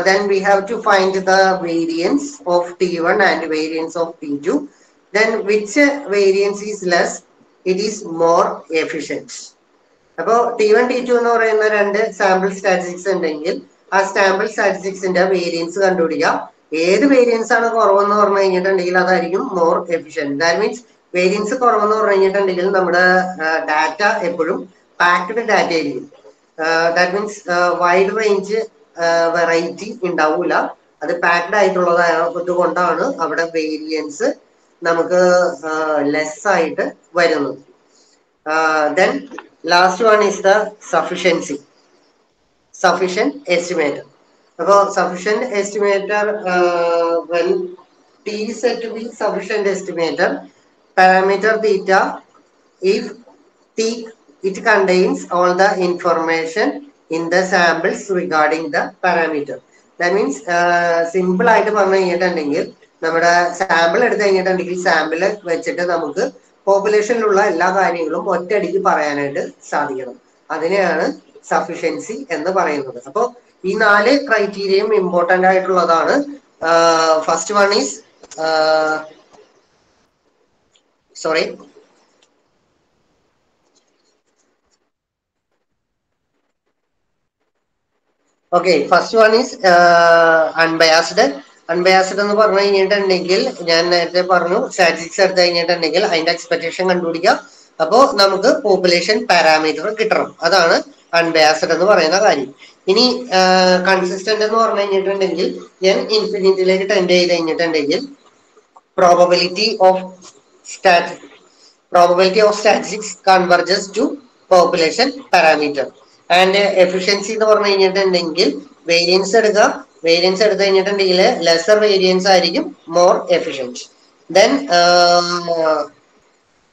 Then we have to find the variance of T1 and variance of T2. Then which variance is less, it is more efficient. അപ്പോൾ T1 T2 എന്ന് പറയുന്ന 2 sample statistics ഉണ്ടെങ്കിൽ ആ sample സ്റ്റാറ്റിസ്റ്റിക്സിന്റെ variance കണ്ടുപിടിക്കുക. ഏത് variance ആണ് കുറവെന്ന് പറഞ്ഞു കഴിഞ്ഞിട്ടുണ്ടെങ്കിൽ അതായിരിക്കും more efficient. That means variance കുറവെന്ന് പറഞ്ഞു കഴിഞ്ഞിട്ടുണ്ടെങ്കിൽ നമ്മുടെ ഡാറ്റ എപ്പോഴും പാക്ഡ് ഡാറ്റ ആയിരിക്കും. That means wide range variety ഉണ്ടാവൂല, അത് പാക്ഡ് ആയിട്ടുള്ളത് കൊണ്ടാണ് അവിടെ വേരിയൻസ് നമുക്ക് ലെസ് ആയിട്ട് വരുന്നത്. Then last one is the sufficiency, sufficient estimator. അപ്പോൾ sufficient estimator, when T is said to be sufficient estimator parameter theta if T it contains all the information in the samples regarding the parameter. That means simple ആയിട്ട് പറഞ്ഞു കഴിഞ്ഞിട്ടുണ്ടെങ്കിൽ നമ്മുടെ sample എടുത്തു കഴിഞ്ഞിട്ടുണ്ടെങ്കിൽ sample വെച്ചിട്ട് നമുക്ക് പോപ്പുലേഷനിലുള്ള എല്ലാ കാര്യങ്ങളും ഒറ്റയടിക്ക് പറയാനായിട്ട് സാധിക്കണം. അതിനെയാണ് സഫിഷ്യൻസി എന്ന് പറയുന്നത്. അപ്പോൾ ഈ 4 ക്രൈറ്റീരിയയും ഇമ്പോർട്ടൻ്റ് ആയിട്ടുള്ളതാണ്. First one is sorry, okay, first one is unbiased. Unbiased എന്ന് പറഞ്ഞു കഴിഞ്ഞിട്ടുണ്ടെങ്കിൽ ഞാൻ നേരത്തെ പറഞ്ഞു സ്റ്റാറ്റിസ്റ്റിക്സ് എടുത്തു കഴിഞ്ഞിട്ടുണ്ടെങ്കിൽ അതിന്റെ എക്സ്പെക്ടേഷൻ കണ്ടുപിടിക്കുക. അപ്പോൾ നമുക്ക് പോപ്പുലേഷൻ പാരാമീറ്റർ കിട്ടണം. അതാണ് അൺബയാസ്ഡ് എന്ന് പറയുന്ന കാര്യം. ഇനി കൺസിസ്റ്റന്റ് എന്ന് പറഞ്ഞു കഴിഞ്ഞിട്ടുണ്ടെങ്കിൽ ഞാൻ ഇൻഫിനിറ്റിയിലേക്ക് ടെൻഡ് ചെയ്ത് കഴിഞ്ഞിട്ടുണ്ടെങ്കിൽ probability of statistics converges to population parameter. And efficiency എന്ന് പറഞ്ഞു കഴിഞ്ഞിട്ടുണ്ടെങ്കിൽ വേരിയൻസ് എടുക്കുക. വേരിയൻസ് എടുത്തു കഴിഞ്ഞിട്ടുണ്ടെങ്കിൽ ലെസർ വേരിയൻസ് ആയിരിക്കും മോർ എഫിഷ്യൻറ്റ്. ദെൻ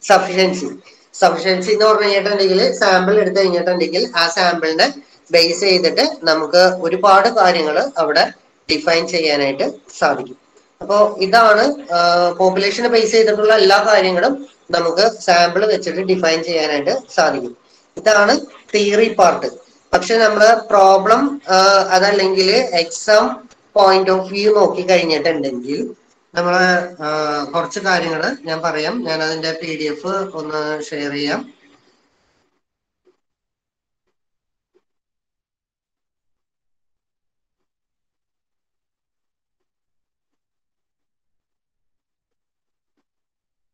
സഫിഷ്യൻസി എന്ന് പറഞ്ഞു കഴിഞ്ഞിട്ടുണ്ടെങ്കിൽ സാമ്പിൾ എടുത്തു കഴിഞ്ഞിട്ടുണ്ടെങ്കിൽ ആ സാമ്പിളിനെ ബേസ് ചെയ്തിട്ട് നമുക്ക് ഒരുപാട് കാര്യങ്ങൾ അവിടെ ഡിഫൈൻ ചെയ്യാനായിട്ട് സാധിക്കും. അപ്പോൾ ഇതാണ് പോപ്പുലേഷനെ ബേസ് ചെയ്തിട്ടുള്ള എല്ലാ കാര്യങ്ങളും നമുക്ക് സാമ്പിൾ വെച്ചിട്ട് ഡിഫൈൻ ചെയ്യാനായിട്ട് സാധിക്കും. ഇതാണ് തിയറി പാർട്ട്. പക്ഷെ നമ്മള് പ്രോബ്ലം അതല്ലെങ്കിൽ എക്സാം പോയിന്റ് ഓഫ് വ്യൂ നോക്കി കഴിഞ്ഞിട്ടുണ്ടെങ്കിൽ നമ്മള് കുറച്ച് കാര്യങ്ങൾ ഞാൻ പറയാം. ഞാൻ അതിന്റെ PDF ഒന്ന് ഷെയർ ചെയ്യാം.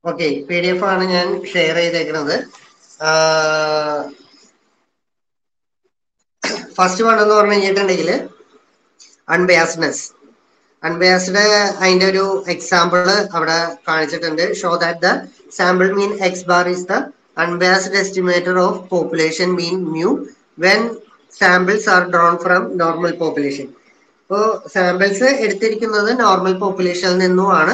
ഓക്കെ, PDF ആണ് ഞാൻ ഷെയർ ചെയ്തേക്കുന്നത്. ഫസ്റ്റ് വൺ എന്ന് പറഞ്ഞു കഴിഞ്ഞിട്ടുണ്ടെങ്കിൽ അൺബയാസ്ഡ്നെസ്. അൺബയാസ്ഡ് അതിന്റെ ഒരു എക്സാമ്പിൾ അവിടെ കാണിച്ചിട്ടുണ്ട്. Show that the sample mean X bar is the unbiased estimator of population mean mu when samples are drawn from normal population. ഇപ്പോൾ സാമ്പിൾസ് എടുത്തിരിക്കുന്നത് നോർമൽ പോപ്പുലേഷനിൽ നിന്നുമാണ്.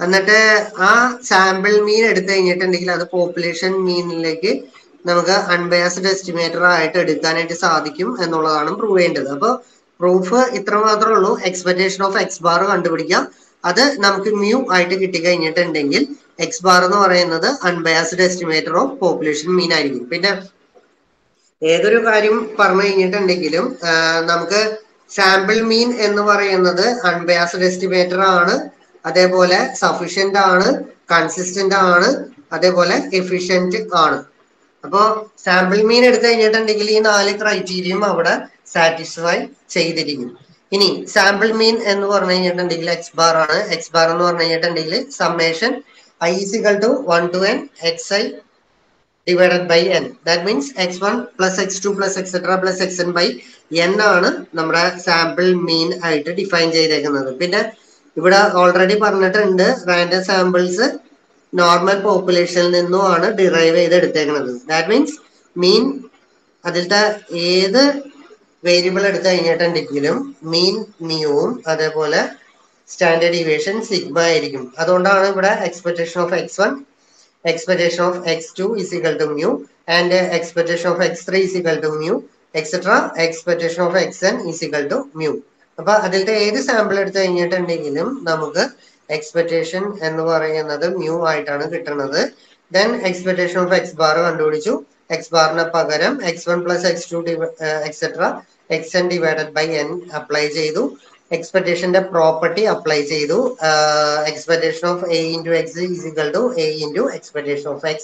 എന്നിട്ട് ആ സാമ്പിൾ മീൻ എടുത്തു കഴിഞ്ഞിട്ടുണ്ടെങ്കിൽ അത് പോപ്പുലേഷൻ മീനിലേക്ക് നമുക്ക് അൺബയാസ്ഡ് എസ്റ്റിമേറ്റർ ആയിട്ട് എടുക്കാനായിട്ട് സാധിക്കും എന്നുള്ളതാണ് പ്രൂവ് ചെയ്യേണ്ടത്. അപ്പോൾ പ്രൂഫ് ഇത്ര മാത്രമേ ഉള്ളൂ. എക്സ്പെക്ടേഷൻ ഓഫ് എക്സ് ബാർ കണ്ടുപിടിക്കാം. അത് നമുക്ക് മ്യൂ ആയിട്ട് കിട്ടിക്കഴിഞ്ഞിട്ടുണ്ടെങ്കിൽ എക്സ് ബാർ എന്ന് പറയുന്നത് അൺബയാസ്ഡ് എസ്റ്റിമേറ്റർ ഓഫ് പോപ്പുലേഷൻ മീൻ ആയിരിക്കും. പിന്നെ ഏതൊരു കാര്യം പറഞ്ഞു കഴിഞ്ഞിട്ടുണ്ടെങ്കിലും നമുക്ക് സാമ്പിൾ മീൻ എന്ന് പറയുന്നത് അൺബയാസ്ഡ് എസ്റ്റിമേറ്റർ ആണ്, അതേപോലെ സഫീഷ്യന്റ് ആണ്, കൺസിസ്റ്റന്റ് ആണ്, അതേപോലെ എഫിഷ്യന്റ് ആണ്. അപ്പോ സാമ്പിൾ മീൻ എടുത്തു കഴിഞ്ഞിട്ടുണ്ടെങ്കിൽ ഈ 4 ക്രൈറ്റീരിയയും അവിടെ സാറ്റിസ്ഫൈ ചെയ്തിരിക്കും. ഇനി സാമ്പിൾ മീൻ എന്ന് പറഞ്ഞു കഴിഞ്ഞിട്ടുണ്ടെങ്കിൽ എക്സ് ബാർ ആണ്. എക്സ് ബാർ എന്ന് പറഞ്ഞു കഴിഞ്ഞിട്ടുണ്ടെങ്കിൽ summation i is equal to 1 to n xi divided by n. That means x1 plus x2 plus etc plus xn by n ആണ് നമ്മുടെ സാമ്പിൾ മീൻ ആയിട്ട് ഡിഫൈൻ ചെയ്തേക്കുന്നത്. പിന്നെ ഇവിടെ ഓൾറെഡി പറഞ്ഞിട്ടുണ്ട് റാൻഡം സാമ്പിൾസ് നോർമൽ പോപ്പുലേഷനിൽ നിന്നുമാണ് ഡിറൈവ് ചെയ്ത് എടുത്തേക്കുന്നത്. ദാറ്റ് മീൻസ് മീൻ അതിലത്തെ ഏത് വേരിയബിൾ എടുത്തു കഴിഞ്ഞിട്ടുണ്ടെങ്കിലും മീൻ മ്യൂവും അതേപോലെ സ്റ്റാൻഡേർഡ് ഡീവിയേഷൻ സിഗ്മ ആയിരിക്കും. അതുകൊണ്ടാണ് ഇവിടെ expectation of x1, expectation of x2 is equal to mu and expectation of x3 is equal to mu etc. expectation of xn is equal to mu. അപ്പൊ അതിലത്തെ ഏത് സാമ്പിൾ എടുത്തു കഴിഞ്ഞിട്ടുണ്ടെങ്കിലും നമുക്ക് എക്സ്പെക്ടേഷൻ എന്ന് പറയുന്നത് മ്യൂ ആയിട്ടാണ് കിട്ടുന്നത്. Then expectation of x bar കണ്ടുപിടിച്ചു. എക്സ് ബാറിന് പകരം x1 plus x2 etc xn divided by n apply ചെയ്തു. എക്സ്പെക്ടേഷന്റെ പ്രോപ്പർട്ടി അപ്ലൈ ചെയ്തു. Expectation of a into x is equal to a into expectation of x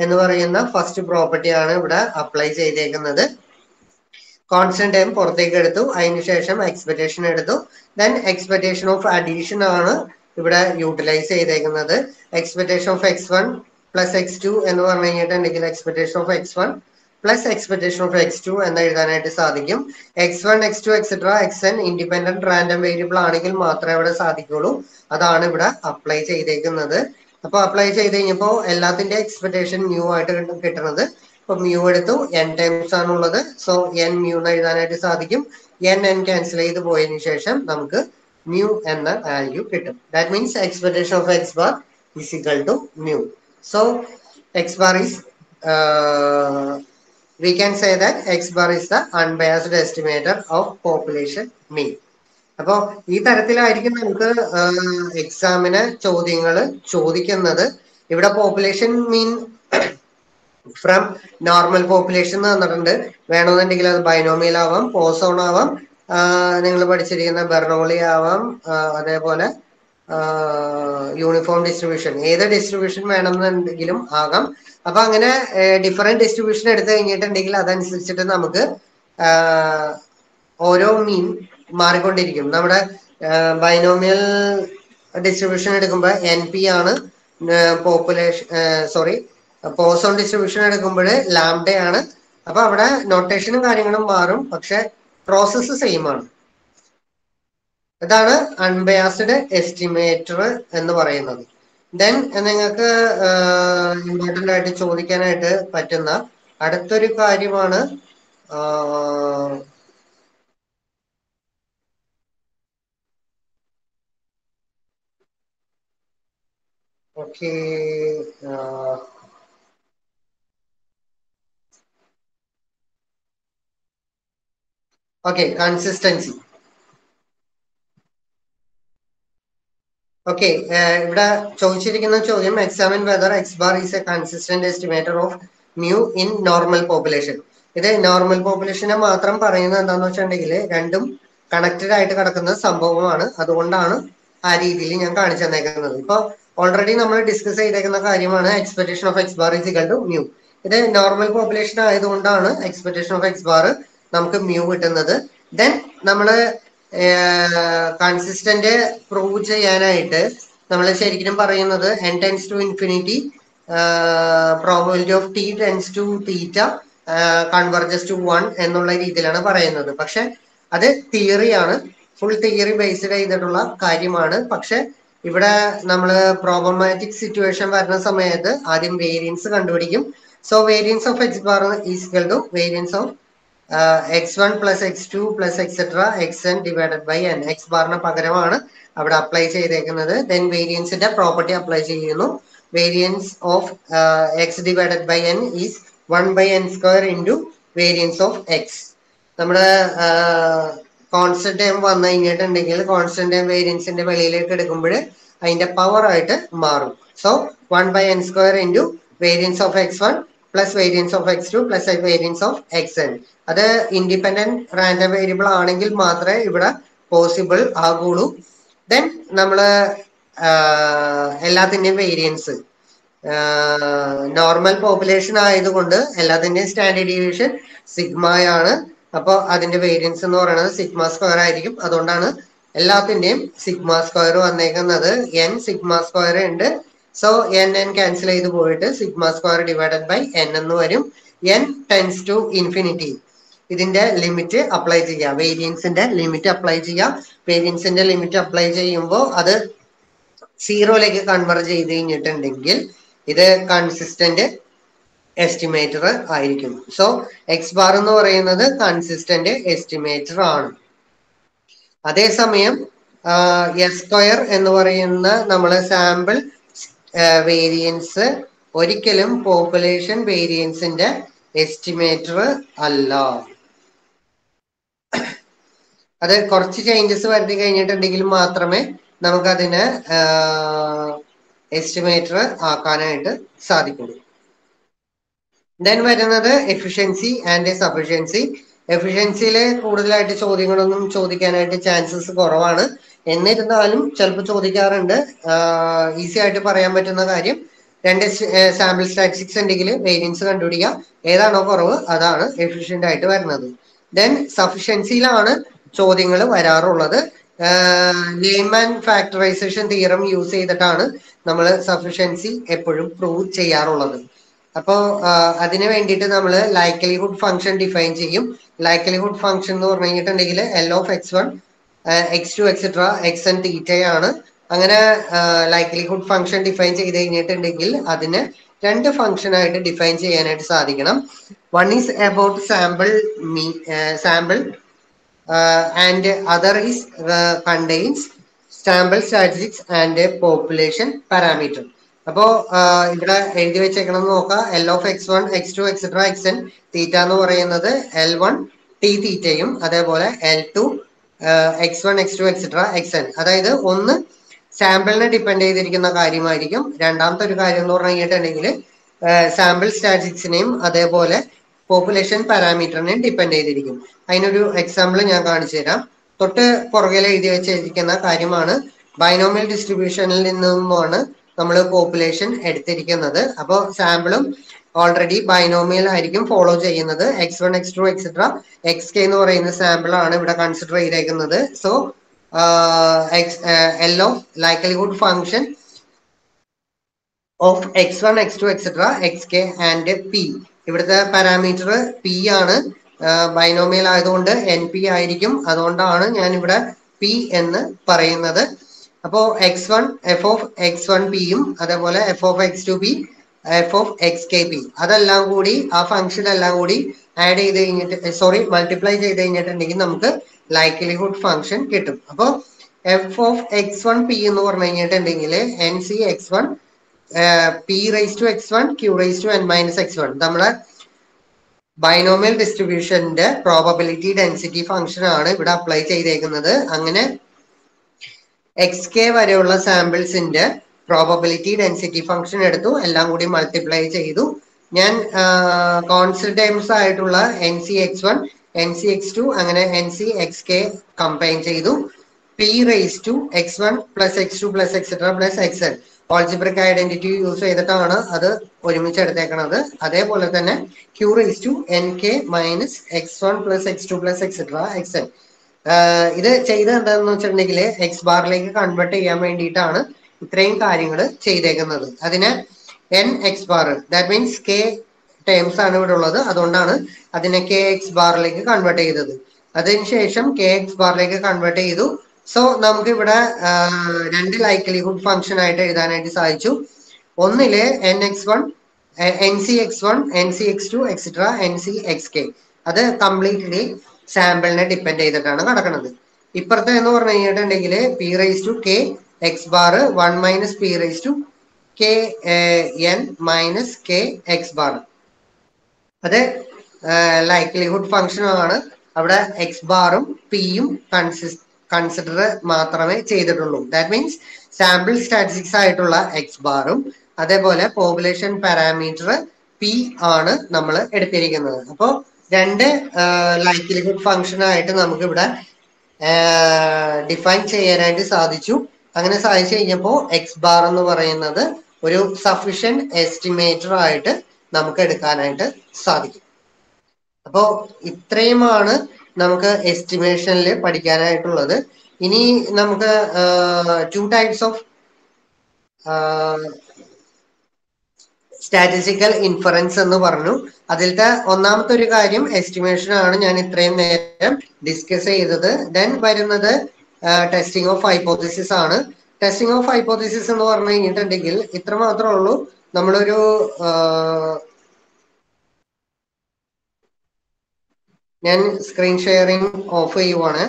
എന്ന് പറയുന്ന ഫസ്റ്റ് പ്രോപ്പർട്ടി ആണ് ഇവിടെ അപ്ലൈ ചെയ്തേക്കുന്നത്. കോൺസ്റ്റന്റ് ടൈം പുറത്തേക്ക് എടുത്തു, അതിനുശേഷം എക്സ്പെക്ടേഷൻ എടുത്തു. ദെൻ എക്സ്പെക്ടേഷൻ ഓഫ് അഡീഷൻ ആണ് ഇവിടെ യൂട്ടിലൈസ് ചെയ്തേക്കുന്നത്. Expectation of x1 plus x2 എന്ന് പറഞ്ഞു കഴിഞ്ഞിട്ടുണ്ടെങ്കിൽ expectation of x1 plus expectation of x2 എന്ന് എഴുതാനായിട്ട് സാധിക്കും. x1, x2 etcetera xn independent random variable ആണെങ്കിൽ മാത്രമേ ഇവിടെ സാധിക്കുള്ളൂ. അതാണ് ഇവിടെ അപ്ലൈ ചെയ്തേക്കുന്നത്. അപ്പൊ അപ്ലൈ ചെയ്ത് കഴിഞ്ഞപ്പോൾ എല്ലാത്തിന്റെ എക്സ്പെക്ടേഷൻ മ്യൂ ആയിട്ട് കിട്ടുന്നത്. ഇപ്പൊ മ്യൂ എടുത്തു, n ടൈംസ് ആണുള്ളത്. സോ n മ്യൂ എന്ന് എഴുതാനായിട്ട് സാധിക്കും. n ക്യാൻസൽ ചെയ്ത് പോയതിനു ശേഷം നമുക്ക് മ്യൂ എന്ന വാല്യൂ കിട്ടും. That means expectation of x bar is equal to mu. So x bar is we can say that x bar is the unbiased estimator of population mean. അപ്പോൾ ഈ തരത്തിലായിരിക്കും നമുക്ക് എക്സാമിന് ചോദ്യങ്ങൾ ചോദിക്കുന്നത്. ഇവിടെ population mean from normal population എന്ന് തന്നിട്ടുണ്ട്. വേണമെന്നുണ്ടെങ്കിൽ അത് ബൈനോമിയൽ ആവാം, പോസോൺ ആവാം, നിങ്ങൾ പഠിച്ചിരിക്കുന്ന ബെർണോളി ആവാം, അതേപോലെ യൂണിഫോം ഡിസ്ട്രിബ്യൂഷൻ, ഏത് ഡിസ്ട്രിബ്യൂഷൻ വേണമെന്നുണ്ടെങ്കിലും ആകാം. അപ്പൊ അങ്ങനെ ഡിഫറെന്റ് ഡിസ്ട്രിബ്യൂഷൻ എടുത്തു കഴിഞ്ഞിട്ടുണ്ടെങ്കിൽ അതനുസരിച്ചിട്ട് നമുക്ക് ഓരോ മീൻ മാറിക്കൊണ്ടിരിക്കും. നമ്മുടെ ബൈനോമിയൽ ഡിസ്ട്രിബ്യൂഷൻ എടുക്കുമ്പോൾ NP ആണ് പോപ്പുലേഷൻ, സോറി പോസോൺ ഡിസ്ട്രിബ്യൂഷൻ എടുക്കുമ്പോൾ ലാംഡയാണ്. അപ്പൊ അവിടെ നൊട്ടേഷനും കാര്യങ്ങളും മാറും, പക്ഷെ പ്രോസസ്സ് സെയിം ആണ്. ഇതാണ് അൺബയാസ്ഡ് എസ്റ്റിമേറ്റർ എന്ന് പറയുന്നത്. ദെൻ നിങ്ങൾക്ക് ഇമ്പോർട്ടൻ്റ് ആയിട്ട് ചോദിക്കാനായിട്ട് പറ്റുന്ന അടുത്തൊരു കാര്യമാണ് ഓക്കെ കൺസിസ്റ്റൻസി. ഓക്കെ, ഇവിടെ ചോദിച്ചിരിക്കുന്ന ചോദ്യം examine whether X bar is A consistent estimator of mu in normal population. ഇത് നോർമൽ പോപ്പുലേഷനെ മാത്രം പറയുന്നത് എന്താണെന്ന് വെച്ചിട്ടുണ്ടെങ്കിൽ രണ്ടും കണക്റ്റഡ് ആയിട്ട് കിടക്കുന്ന സംഭവമാണ്. അതുകൊണ്ടാണ് ആ രീതിയിൽ ഞാൻ കാണിച്ചു തന്നേക്കുന്നത്. ഇപ്പൊ ഓൾറെഡി നമ്മൾ ഡിസ്കസ് ചെയ്തേക്കുന്ന കാര്യമാണ് expectation of x bar is equal to mu. ഇത് നോർമൽ പോപ്പുലേഷൻ ആയതുകൊണ്ടാണ് എക്സ്പെക്ടേഷൻ ഓഫ് എക്സ് ബാർ നമുക്ക് മ്യൂ കിട്ടുന്നത്. ദെൻ നമ്മള് കൺസിസ്റ്റന്റ് പ്രൂവ് ചെയ്യാനായിട്ട് നമ്മൾ ശരിക്കും പറയുന്നത് n tends to infinity probability of t tends to theta converges to 1 എന്നുള്ള രീതിയിലാണ് പറയുന്നത്. പക്ഷെ അത് തിയറിയാണ്, ഫുൾ തിയറി ബേസ്ഡ് ചെയ്തിട്ടുള്ള കാര്യമാണ്. പക്ഷെ ഇവിടെ നമ്മൾ പ്രോബ്ലമാറ്റിക് സിറ്റുവേഷൻ വരുന്ന സമയത്ത് ആദ്യം വേരിയൻസ് കണ്ടുപിടിക്കും. So variance of x bar equal to variance of x1 plus x2 plus etcetera xn divided by n. X ബാറിന് പകരമാണ് അവിടെ അപ്ലൈ ചെയ്തേക്കുന്നത്. ദെൻ വേരിയൻസിന്റെ പ്രോപ്പർട്ടി അപ്ലൈ ചെയ്യുന്നു. Variance of x divided by n is 1/n² into variance of x. നമ്മുടെ constant time വന്നു കഴിഞ്ഞിട്ടുണ്ടെങ്കിൽ constant time വേരിയൻസിന്റെ വെളിയിലേക്ക് എടുക്കുമ്പോൾ അതിന്റെ പവർ ആയിട്ട് മാറും. So 1/n² into variance of x1 plus variance of x2 plus variance of xn. അത് independent random variable ആണെങ്കിൽ മാത്രമേ ഇവിടെ പോസിബിൾ ആകുള്ളൂ. ദെൻ നമ്മള് എല്ലാത്തിന്റെയും വേരിയൻസ് നോർമൽ പോപ്പുലേഷൻ ആയതുകൊണ്ട് എല്ലാത്തിന്റെയും സ്റ്റാൻഡേർഡ് ഡീവിയേഷൻ സിഗ്മയാണ്. അപ്പോൾ അതിന്റെ വേരിയൻസ് എന്ന് പറയുന്നത് സിഗ്മ² ആയിരിക്കും. അതുകൊണ്ടാണ് എല്ലാത്തിന്റെയും സിഗ്മ² വന്നേക്കുന്നത്. n സിഗ്മ² ഉണ്ട്. സോ n ക്യാൻസൽ ചെയ്ത് പോയിട്ട് സിഗ്മ² ഡിവൈഡഡ് ബൈ n എന്ന് വരും. n tends to infinity. ഇതിന്റെ ലിമിറ്റ് അപ്ലൈ ചെയ്യുക, വേരിയൻസിന്റെ ലിമിറ്റ് അപ്ലൈ ചെയ്യുക. വേരിയൻസിന്റെ ലിമിറ്റ് അപ്ലൈ ചെയ്യുമ്പോൾ അത് 0ലേക്ക് കൺവെർജ് ചെയ്ത് കഴിഞ്ഞിട്ടുണ്ടെങ്കിൽ ഇത് കൺസിസ്റ്റന്റ് എസ്റ്റിമേറ്റർ ആയിരിക്കും. സോ എക്സ് ബാർ എന്ന് പറയുന്നത് കൺസിസ്റ്റന്റ് എസ്റ്റിമേറ്റർ ആണ്. അതേസമയം s² എന്ന് പറയുന്ന നമ്മള് സാമ്പിൾ വേരിയൻസ് ഒരിക്കലും പോപ്പുലേഷൻ വേരിയൻസിന്റെ എസ്റ്റിമേറ്റർ അല്ല. അത് കുറച്ച് ചേഞ്ചസ് വരുത്തി കഴിഞ്ഞിട്ടുണ്ടെങ്കിൽ മാത്രമേ നമുക്കതിനെ എസ്റ്റിമേറ്റർ ആക്കാനായിട്ട് സാധിക്കുള്ളൂ. ദെൻ വരുന്നത് എഫിഷ്യൻസി ആൻഡ് സഫിഷ്യൻസി. എഫിഷ്യൻസിയിലെ കൂടുതലായിട്ട് ചോദ്യങ്ങളൊന്നും ചോദിക്കാനായിട്ട് ചാൻസസ് കുറവാണ്. എന്നിരുന്നാലും ചിലപ്പോൾ ചോദിക്കാറുണ്ട്. ഈസി ആയിട്ട് പറയാൻ പറ്റുന്ന കാര്യം, 2 സാമ്പിൾ സ്റ്റാറ്റിസ്റ്റിക്സ് ഉണ്ടെങ്കിൽ വേരിയൻസ് കണ്ടുപിടിക്കുക, ഏതാണോ കുറവ് അതാണ് എഫിഷ്യന്റ് ആയിട്ട് വരുന്നത്. ദെൻ സഫിഷ്യൻസിയിലാണ് ചോദ്യങ്ങൾ വരാറുള്ളത്. ലെയ്മാൻ ഫാക്ടറൈസേഷൻ തിയറം യൂസ് ചെയ്തിട്ടാണ് നമ്മൾ സഫിഷ്യൻസി എപ്പോഴും പ്രൂവ് ചെയ്യാറുള്ളത്. അപ്പോൾ അതിന് വേണ്ടിയിട്ട് നമ്മൾ ലൈക്ലിഹുഡ് ഫംഗ്ഷൻ ഡിഫൈൻ ചെയ്യും. ലൈക്ലിഹുഡ് ഫംഗ്ഷൻ എന്ന് പറഞ്ഞു കഴിഞ്ഞിട്ടുണ്ടെങ്കിൽ L of x1 x2 etcetera xn തീറ്റയാണ്. അങ്ങനെ ലൈക്ലിഹുഡ് ഫംഗ്ഷൻ ഡിഫൈൻ ചെയ്ത് കഴിഞ്ഞിട്ടുണ്ടെങ്കിൽ അതിന് 2 ഫംഗ്ഷൻ ആയിട്ട് ഡിഫൈൻ ചെയ്യാനായിട്ട് സാധിക്കണം. One is about sample and other is contains sample statistics and population parameter. അപ്പോ ഇവിടെ എഴുതി വെച്ചേക്കണം നോക്കാം. L of x1 x2 etcetera xn തീറ്റ എന്ന് പറയുന്നത് L1 t തീറ്റയും അതേപോലെ L2 x1 x2 etcetera xn. അതായത് ഒന്ന് സാമ്പിളിനെ ഡിപ്പെൻഡ് ചെയ്തിരിക്കുന്ന കാര്യമായിരിക്കും. രണ്ടാമത്തെ ഒരു കാര്യം എന്ന് പറഞ്ഞു കഴിഞ്ഞിട്ടുണ്ടെങ്കിൽ സാമ്പിൾ സ്റ്റാറ്റിസ്റ്റിക്സിനെയും അതേപോലെ പോപ്പുലേഷൻ പാരാമീറ്ററിനെയും ഡിപ്പെൻഡ് ചെയ്തിരിക്കും. അതിനൊരു എക്സാമ്പിൾ ഞാൻ കാണിച്ചു തരാം. തൊട്ട് പുറകിൽ എഴുതി വെച്ചിരിക്കുന്ന കാര്യമാണ്. ബൈനോമിയൽ ഡിസ്ട്രിബ്യൂഷനിൽ നിന്നുമാണ് നമ്മൾ പോപ്പുലേഷൻ എടുത്തിരിക്കുന്നത്. അപ്പോൾ സാമ്പിളും ഓൾറെഡി ബൈനോമിയൽ ആയിരിക്കും ഫോളോ ചെയ്യുന്നത്. x1 x2 എക്സെട്ര xk എന്ന് പറയുന്ന സാമ്പിൾ ആണ് ഇവിടെ കൺസിഡർ ചെയ്തേക്കുന്നത്. So L of likelihood function of x1 x2 etcetera xk and p. ഇവിടുത്തെ പാരാമീറ്റർ p ആണ്. ബൈനോമിയൽ ആയതുകൊണ്ട് np ആയിരിക്കും. അതുകൊണ്ടാണ് ഞാൻ ഇവിടെ p എന്ന് പറയുന്നത്. അപ്പോ x1 f of x1p യും അതേപോലെ f of x2p f of xkp അതെല്ലാം കൂടി ആ ഫംഗ്ഷൻ എല്ലാം കൂടി ആഡ് ചെയ്ത് കഴിഞ്ഞിട്ട് മൾട്ടിപ്ലൈ ചെയ്ത് കഴിഞ്ഞിട്ടുണ്ടെങ്കിൽ നമുക്ക് ലൈക്ലിഹുഡ് ഫംഗ്ഷൻ കിട്ടും. അപ്പോൾ f of x1p എന്ന് പറഞ്ഞു കഴിഞ്ഞിട്ടുണ്ടെങ്കിൽ nc x1 p raised to x1 q raised to n minus x1 നമ്മളെ ബൈനോമിയൽ ഡിസ്ട്രിബ്യൂഷന്റെ പ്രോബബിലിറ്റി ഡെൻസിറ്റി ഫംഗ്ഷൻ ആണ് ഇവിടെ അപ്ലൈ ചെയ്തേക്കുന്നത്. അങ്ങനെ xk വരെയുള്ള സാമ്പിൾസിന്റെ പ്രോബബിലിറ്റി ഡെൻസിറ്റി ഫംഗ്ഷൻ എടുത്തു, എല്ലാം കൂടി മൾട്ടിപ്ലൈ ചെയ്തു. ഞാൻ കോൺസ്റ്റന്റ് ടൈംസ് ആയിട്ടുള്ള nc x1 nc x2 അങ്ങനെ nc xk കമ്പൈൻ ചെയ്തു. p raised to x1 plus x2 plus etc plus xn algebraic identity use ചെയ്തിട്ടാണ് അത് ഒരുമിച്ച് എടുത്തേക്കണത്. അതേപോലെ തന്നെ q raised to nk minus x1 plus x2 plus etc xn. ഇത് ചെയ്ത് എന്താണെന്ന് വെച്ചിട്ടുണ്ടെങ്കിൽ എക്സ് ബാറിലേക്ക് കൺവേർട്ട് ചെയ്യാൻ വേണ്ടിയിട്ടാണ് ഇത്രയും കാര്യങ്ങൾ ചെയ്തേക്കുന്നത്. അതിന് n x bar, that means k terms ആണ് ഇവിടെ ഉള്ളത്, അതുകൊണ്ടാണ് അതിനെ k x ബാറിലേക്ക് കൺവേർട്ട് ചെയ്തത്. അതിനുശേഷം k x ബാറിലേക്ക് കൺവേർട്ട് ചെയ്തു. സോ നമുക്ക് ഇവിടെ രണ്ട് ലൈക്ലിഹുഡ് ഫംഗ്ഷൻ ആയിട്ട് എഴുതാനായിട്ട് സാധിച്ചു. ഒന്നില് nx1, ncx1, ncx2 etcetera ncxk. അത് കംപ്ലീറ്റ്ലി സാമ്പിളിനെ ഡിപ്പെൻഡ് ചെയ്തിട്ടാണ് നടക്കുന്നത്. ഇപ്പുറത്തെ എന്ന് പറഞ്ഞു കഴിഞ്ഞിട്ടുണ്ടെങ്കിൽ p raise to k x bar 1 minus p raise to k n minus k x bar. അത് ലൈക്ലിഹുഡ് ഫംഗ്ഷൻ ആണ്. അവിടെ എക്സ് ബാറും പിയും കൺസിഡർ മാത്രമേ ചെയ്തിട്ടുള്ളൂ. ദാറ്റ് മീൻസ് സാമ്പിൾ സ്റ്റാറ്റിസ്റ്റിക്സ് ആയിട്ടുള്ള എക്സ് ബാറും അതേപോലെ പോപ്പുലേഷൻ പാരാമീറ്റർ പി ആണ് നമ്മൾ എടുത്തിരിക്കുന്നത്. അപ്പോൾ രണ്ട് ലൈക്ലിഹുഡ് ഫംഗ്ഷൻ ആയിട്ട് നമുക്ക് ഇവിടെ ഡിഫൈൻ ചെയ്യാനായിട്ട് സാധിച്ചു. അങ്ങനെ സാധിച്ചു കഴിഞ്ഞപ്പോൾ എക്സ് ബാർ എന്ന് പറയുന്നത് ഒരു സഫിഷ്യന്റ് എസ്റ്റിമേറ്റർ ആയിട്ട് നമുക്ക് എടുക്കാനായിട്ട് സാധിക്കും. അപ്പോ ഇത്രയുമാണ് നമുക്ക് എസ്റ്റിമേഷനിൽ പഠിക്കാനായിട്ടുള്ളത്. ഇനി നമുക്ക് two types of statistical inference എന്ന് പറഞ്ഞു. അതിലത്തെ ഒന്നാമത്തെ ഒരു കാര്യം എസ്റ്റിമേഷൻ ആണ് ഞാൻ ഇത്രയും നേരം ഡിസ്കസ് ചെയ്തത്. ദെൻ വരുന്നത് ടെസ്റ്റിംഗ് ഓഫ് ഹൈപ്പോത്തിസിസ് ആണ്. ടെസ്റ്റിംഗ് ഓഫ് ഹൈപ്പോത്തിസിസ് എന്ന് പറഞ്ഞു കഴിഞ്ഞിട്ടുണ്ടെങ്കിൽ ഇത്ര മാത്രമേ ഉള്ളൂ. നമ്മളൊരു ഞാൻ സ്ക്രീൻ ഷെയറിംഗ് ഓഫ് ചെയ്യുവാണ്.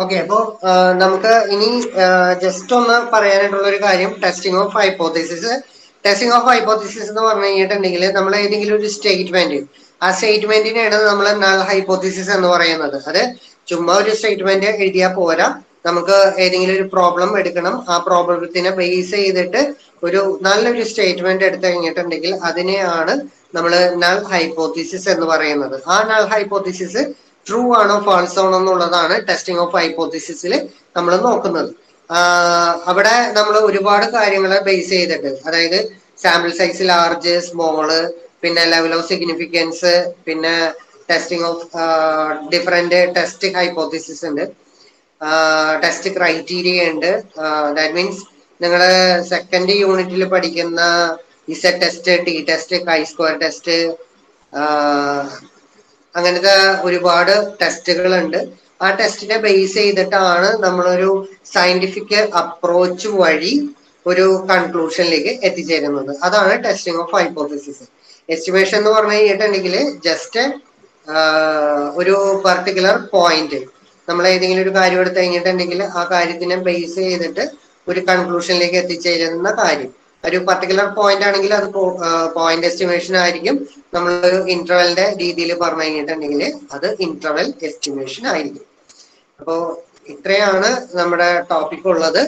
ഓക്കെ, അപ്പോ നമുക്ക് ഇനി ജസ്റ്റ് ഒന്ന് പറയാനായിട്ടുള്ള ഒരു കാര്യം testing of hypothesis. Testing of hypothesis എന്ന് പറഞ്ഞു കഴിഞ്ഞിട്ടുണ്ടെങ്കിൽ നമ്മൾ ഏതെങ്കിലും ഒരു സ്റ്റേറ്റ്മെന്റ്, ആ സ്റ്റേറ്റ്മെന്റിനെയാണ് നമ്മൾ നൾ ഹൈപ്പോത്തിസിസ് എന്ന് പറയുന്നത്. അത് ചുമ്മാ ഒരു സ്റ്റേറ്റ്മെന്റ് എഴുതിയാൽ പോരാ, നമുക്ക് ഏതെങ്കിലും ഒരു പ്രോബ്ലം എടുക്കണം. ആ പ്രോബ്ലത്തിനെ ബേസ് ചെയ്തിട്ട് ഒരു നല്ലൊരു സ്റ്റേറ്റ്മെന്റ് എടുത്തു കഴിഞ്ഞിട്ടുണ്ടെങ്കിൽ അതിനെയാണ് നമ്മൾ നൾ ഹൈപ്പോത്തിസിസ് എന്ന് പറയുന്നത്. ആ നൾ ഹൈപ്പോത്തിസിസ് ട്രൂ ആണോ ഫാൾസ് ആണോ എന്നുള്ളതാണ് ടെസ്റ്റിംഗ് ഓഫ് ഹൈപ്പോത്തിസിസിൽ നമ്മൾ നോക്കുന്നത്. അവിടെ നമ്മൾ ഒരുപാട് കാര്യങ്ങളെ ബേസ് ചെയ്തിട്ട്, അതായത് സാമ്പിൾ സൈസ് ലാർജ്, സ്മോള്, പിന്നെ ലെവൽ ഓഫ് സിഗ്നിഫിക്കൻസ്, പിന്നെ testing of different test hypothesis ഉണ്ട്, ടെസ്റ്റ് ക്രൈറ്റീരിയ ഉണ്ട്. ദാറ്റ് മീൻസ് നിങ്ങൾ സെക്കൻഡ് യൂണിറ്റിൽ പഠിക്കുന്ന Z test, T test, chi square test, അങ്ങനത്തെ ഒരുപാട് ടെസ്റ്റുകൾ ഉണ്ട്. ആ ടെസ്റ്റിനെ ബേസ് ചെയ്തിട്ടാണ് നമ്മളൊരു സയന്റിഫിക് അപ്രോച്ച് വഴി ഒരു കൺക്ലൂഷനിലേക്ക് എത്തിച്ചേരുന്നത്. അതാണ് ടെസ്റ്റിംഗ് ഓഫ് ഹൈപ്പോത്തിസിസ്. എസ്റ്റിമേഷൻ എന്ന് പറഞ്ഞു കഴിഞ്ഞിട്ടുണ്ടെങ്കിൽ ജസ്റ്റ് ഒരു പർട്ടിക്കുലർ പോയിന്റ്, നമ്മൾ ഏതെങ്കിലും ഒരു കാര്യം എടുത്തു കഴിഞ്ഞിട്ടുണ്ടെങ്കിൽ ആ കാര്യത്തിനെ ബേസ് ചെയ്തിട്ട് ഒരു കൺക്ലൂഷനിലേക്ക് എത്തിച്ചേരുന്ന കാര്യം. ഒരു പർട്ടിക്കുലർ പോയിന്റ് ആണെങ്കിൽ അത് പോയിന്റ് എസ്റ്റിമേഷൻ ആയിരിക്കും. നമ്മളൊരു ഇന്റർവെലിന്റെ രീതിയിൽ പറഞ്ഞു കഴിഞ്ഞിട്ടുണ്ടെങ്കിൽ അത് ഇന്റർവെൽ എസ്റ്റിമേഷൻ ആയിരിക്കും. അപ്പോ ഇത്രയാണ് നമ്മുടെ ടോപ്പിക് ഉള്ളത്.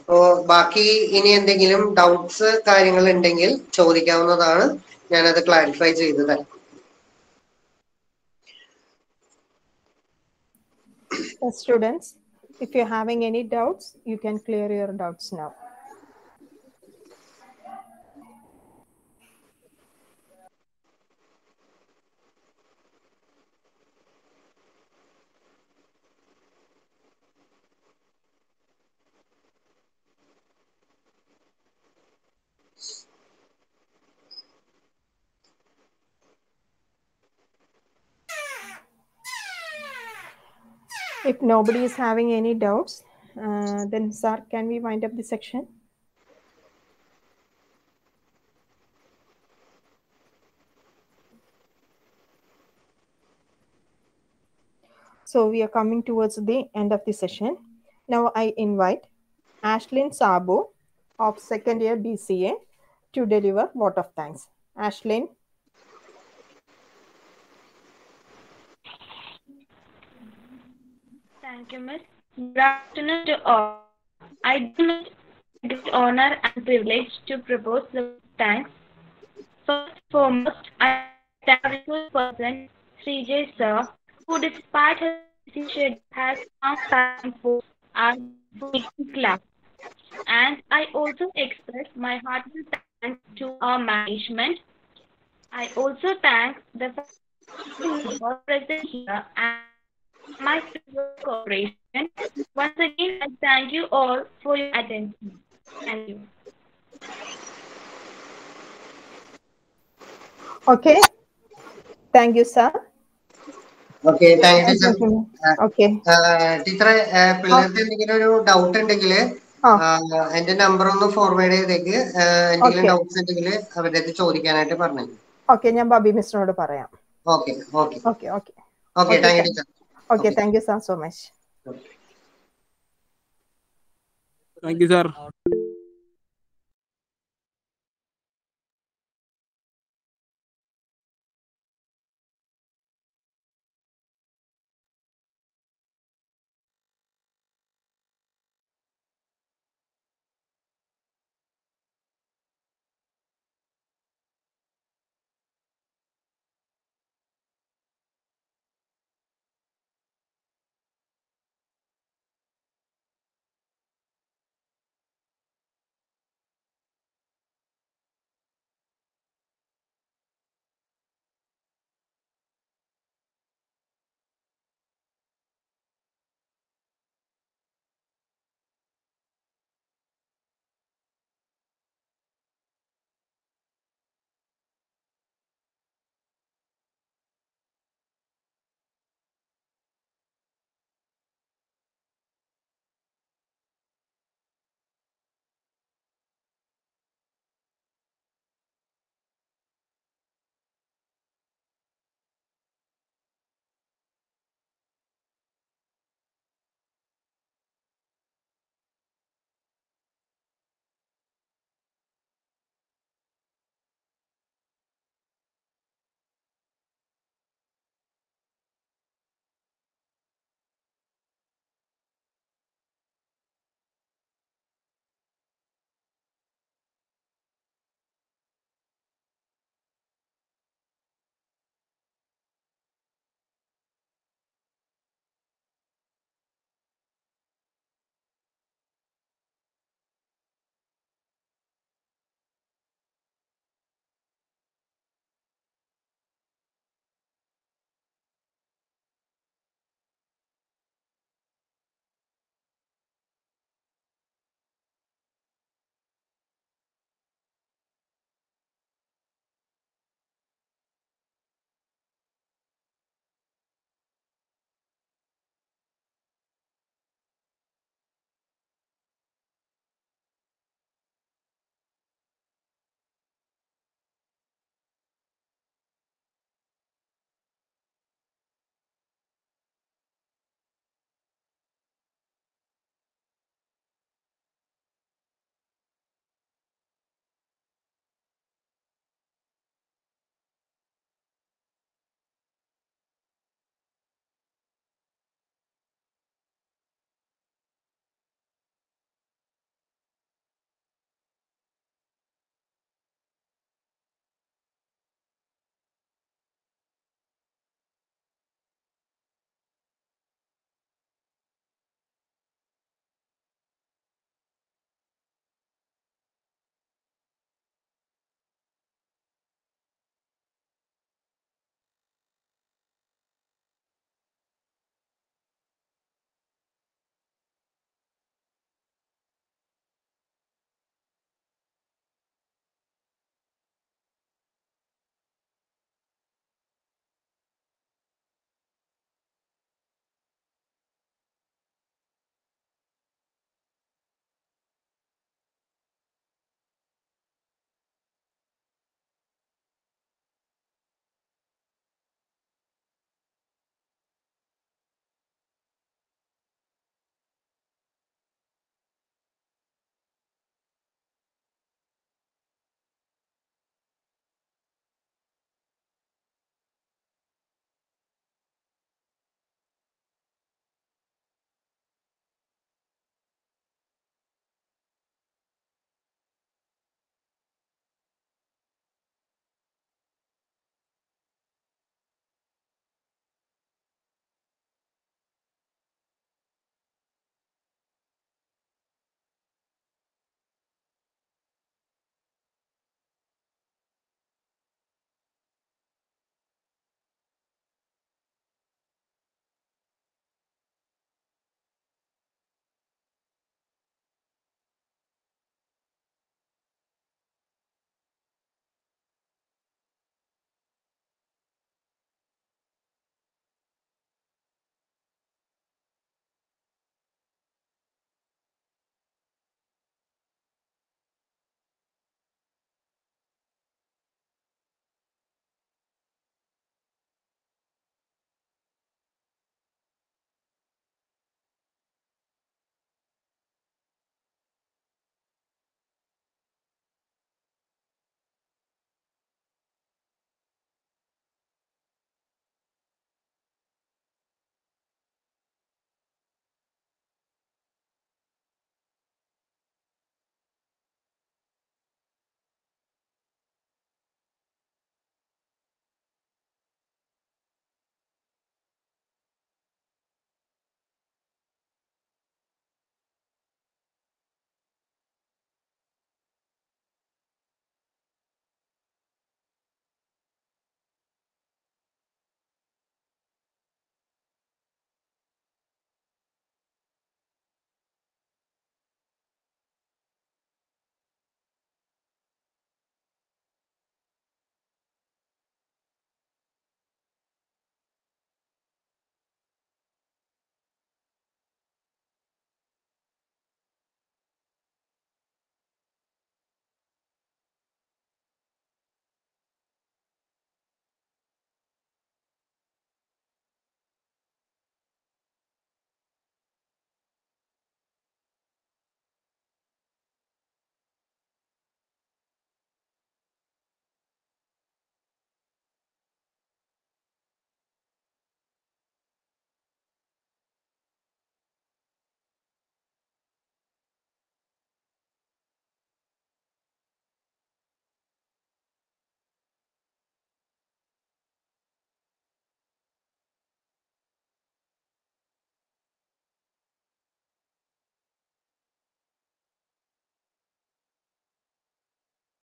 അപ്പോ ബാക്കി ഇനി എന്തെങ്കിലും ഡൗട്ട്സ് കാര്യങ്ങൾ ഉണ്ടെങ്കിൽ ചോദിക്കാവുന്നതാണ്. ഞാനത് ക്ലാരിഫൈ ചെയ്തു തരാം. Students, if you're having any doubts, you can clear your doubts now. If nobody is having any doubts, then sir, can we wind up the section? So we are coming towards the end of the session. Now I invite Ashlyn Sabo of second year BCA to deliver vote of thanks. Ashlyn. Thank you, Miss. Good afternoon to all. I do not get honor and privilege to propose the thanks. First and foremost, I thank the school person, Srijay sir, who despite his busy schedule has found time for our class. And I also express my heartfelt thanks to our management. I also thank the faculty present here and my cooperation. Once again, I thank you all for your attention. Thank you. Okay. Thank you, sir. Okay thank you sir. Okay. ടീച്ചറെ പിള്ളേർക്ക് എന്തെങ്കിലും ഒരു doubt ഉണ്ടെങ്കിൽ ആ. എന്റെ number ഒന്ന് forward ചെയ്തേക്ക്. എന്തെങ്കിലും Okay. ഡൗട്ട്സ് ഉണ്ടെങ്കിൽ അവരുടെ അടുത്ത് ചോദിക്കാനായിട്ട് പറഞ്ഞു. ഓക്കെ, ഞാൻ ബോബി മിസ്റ്ററിനോട് പറയാം. Okay okay okay okay okay thank you teacher. Okay, thank you sir so much. Thank you, sir.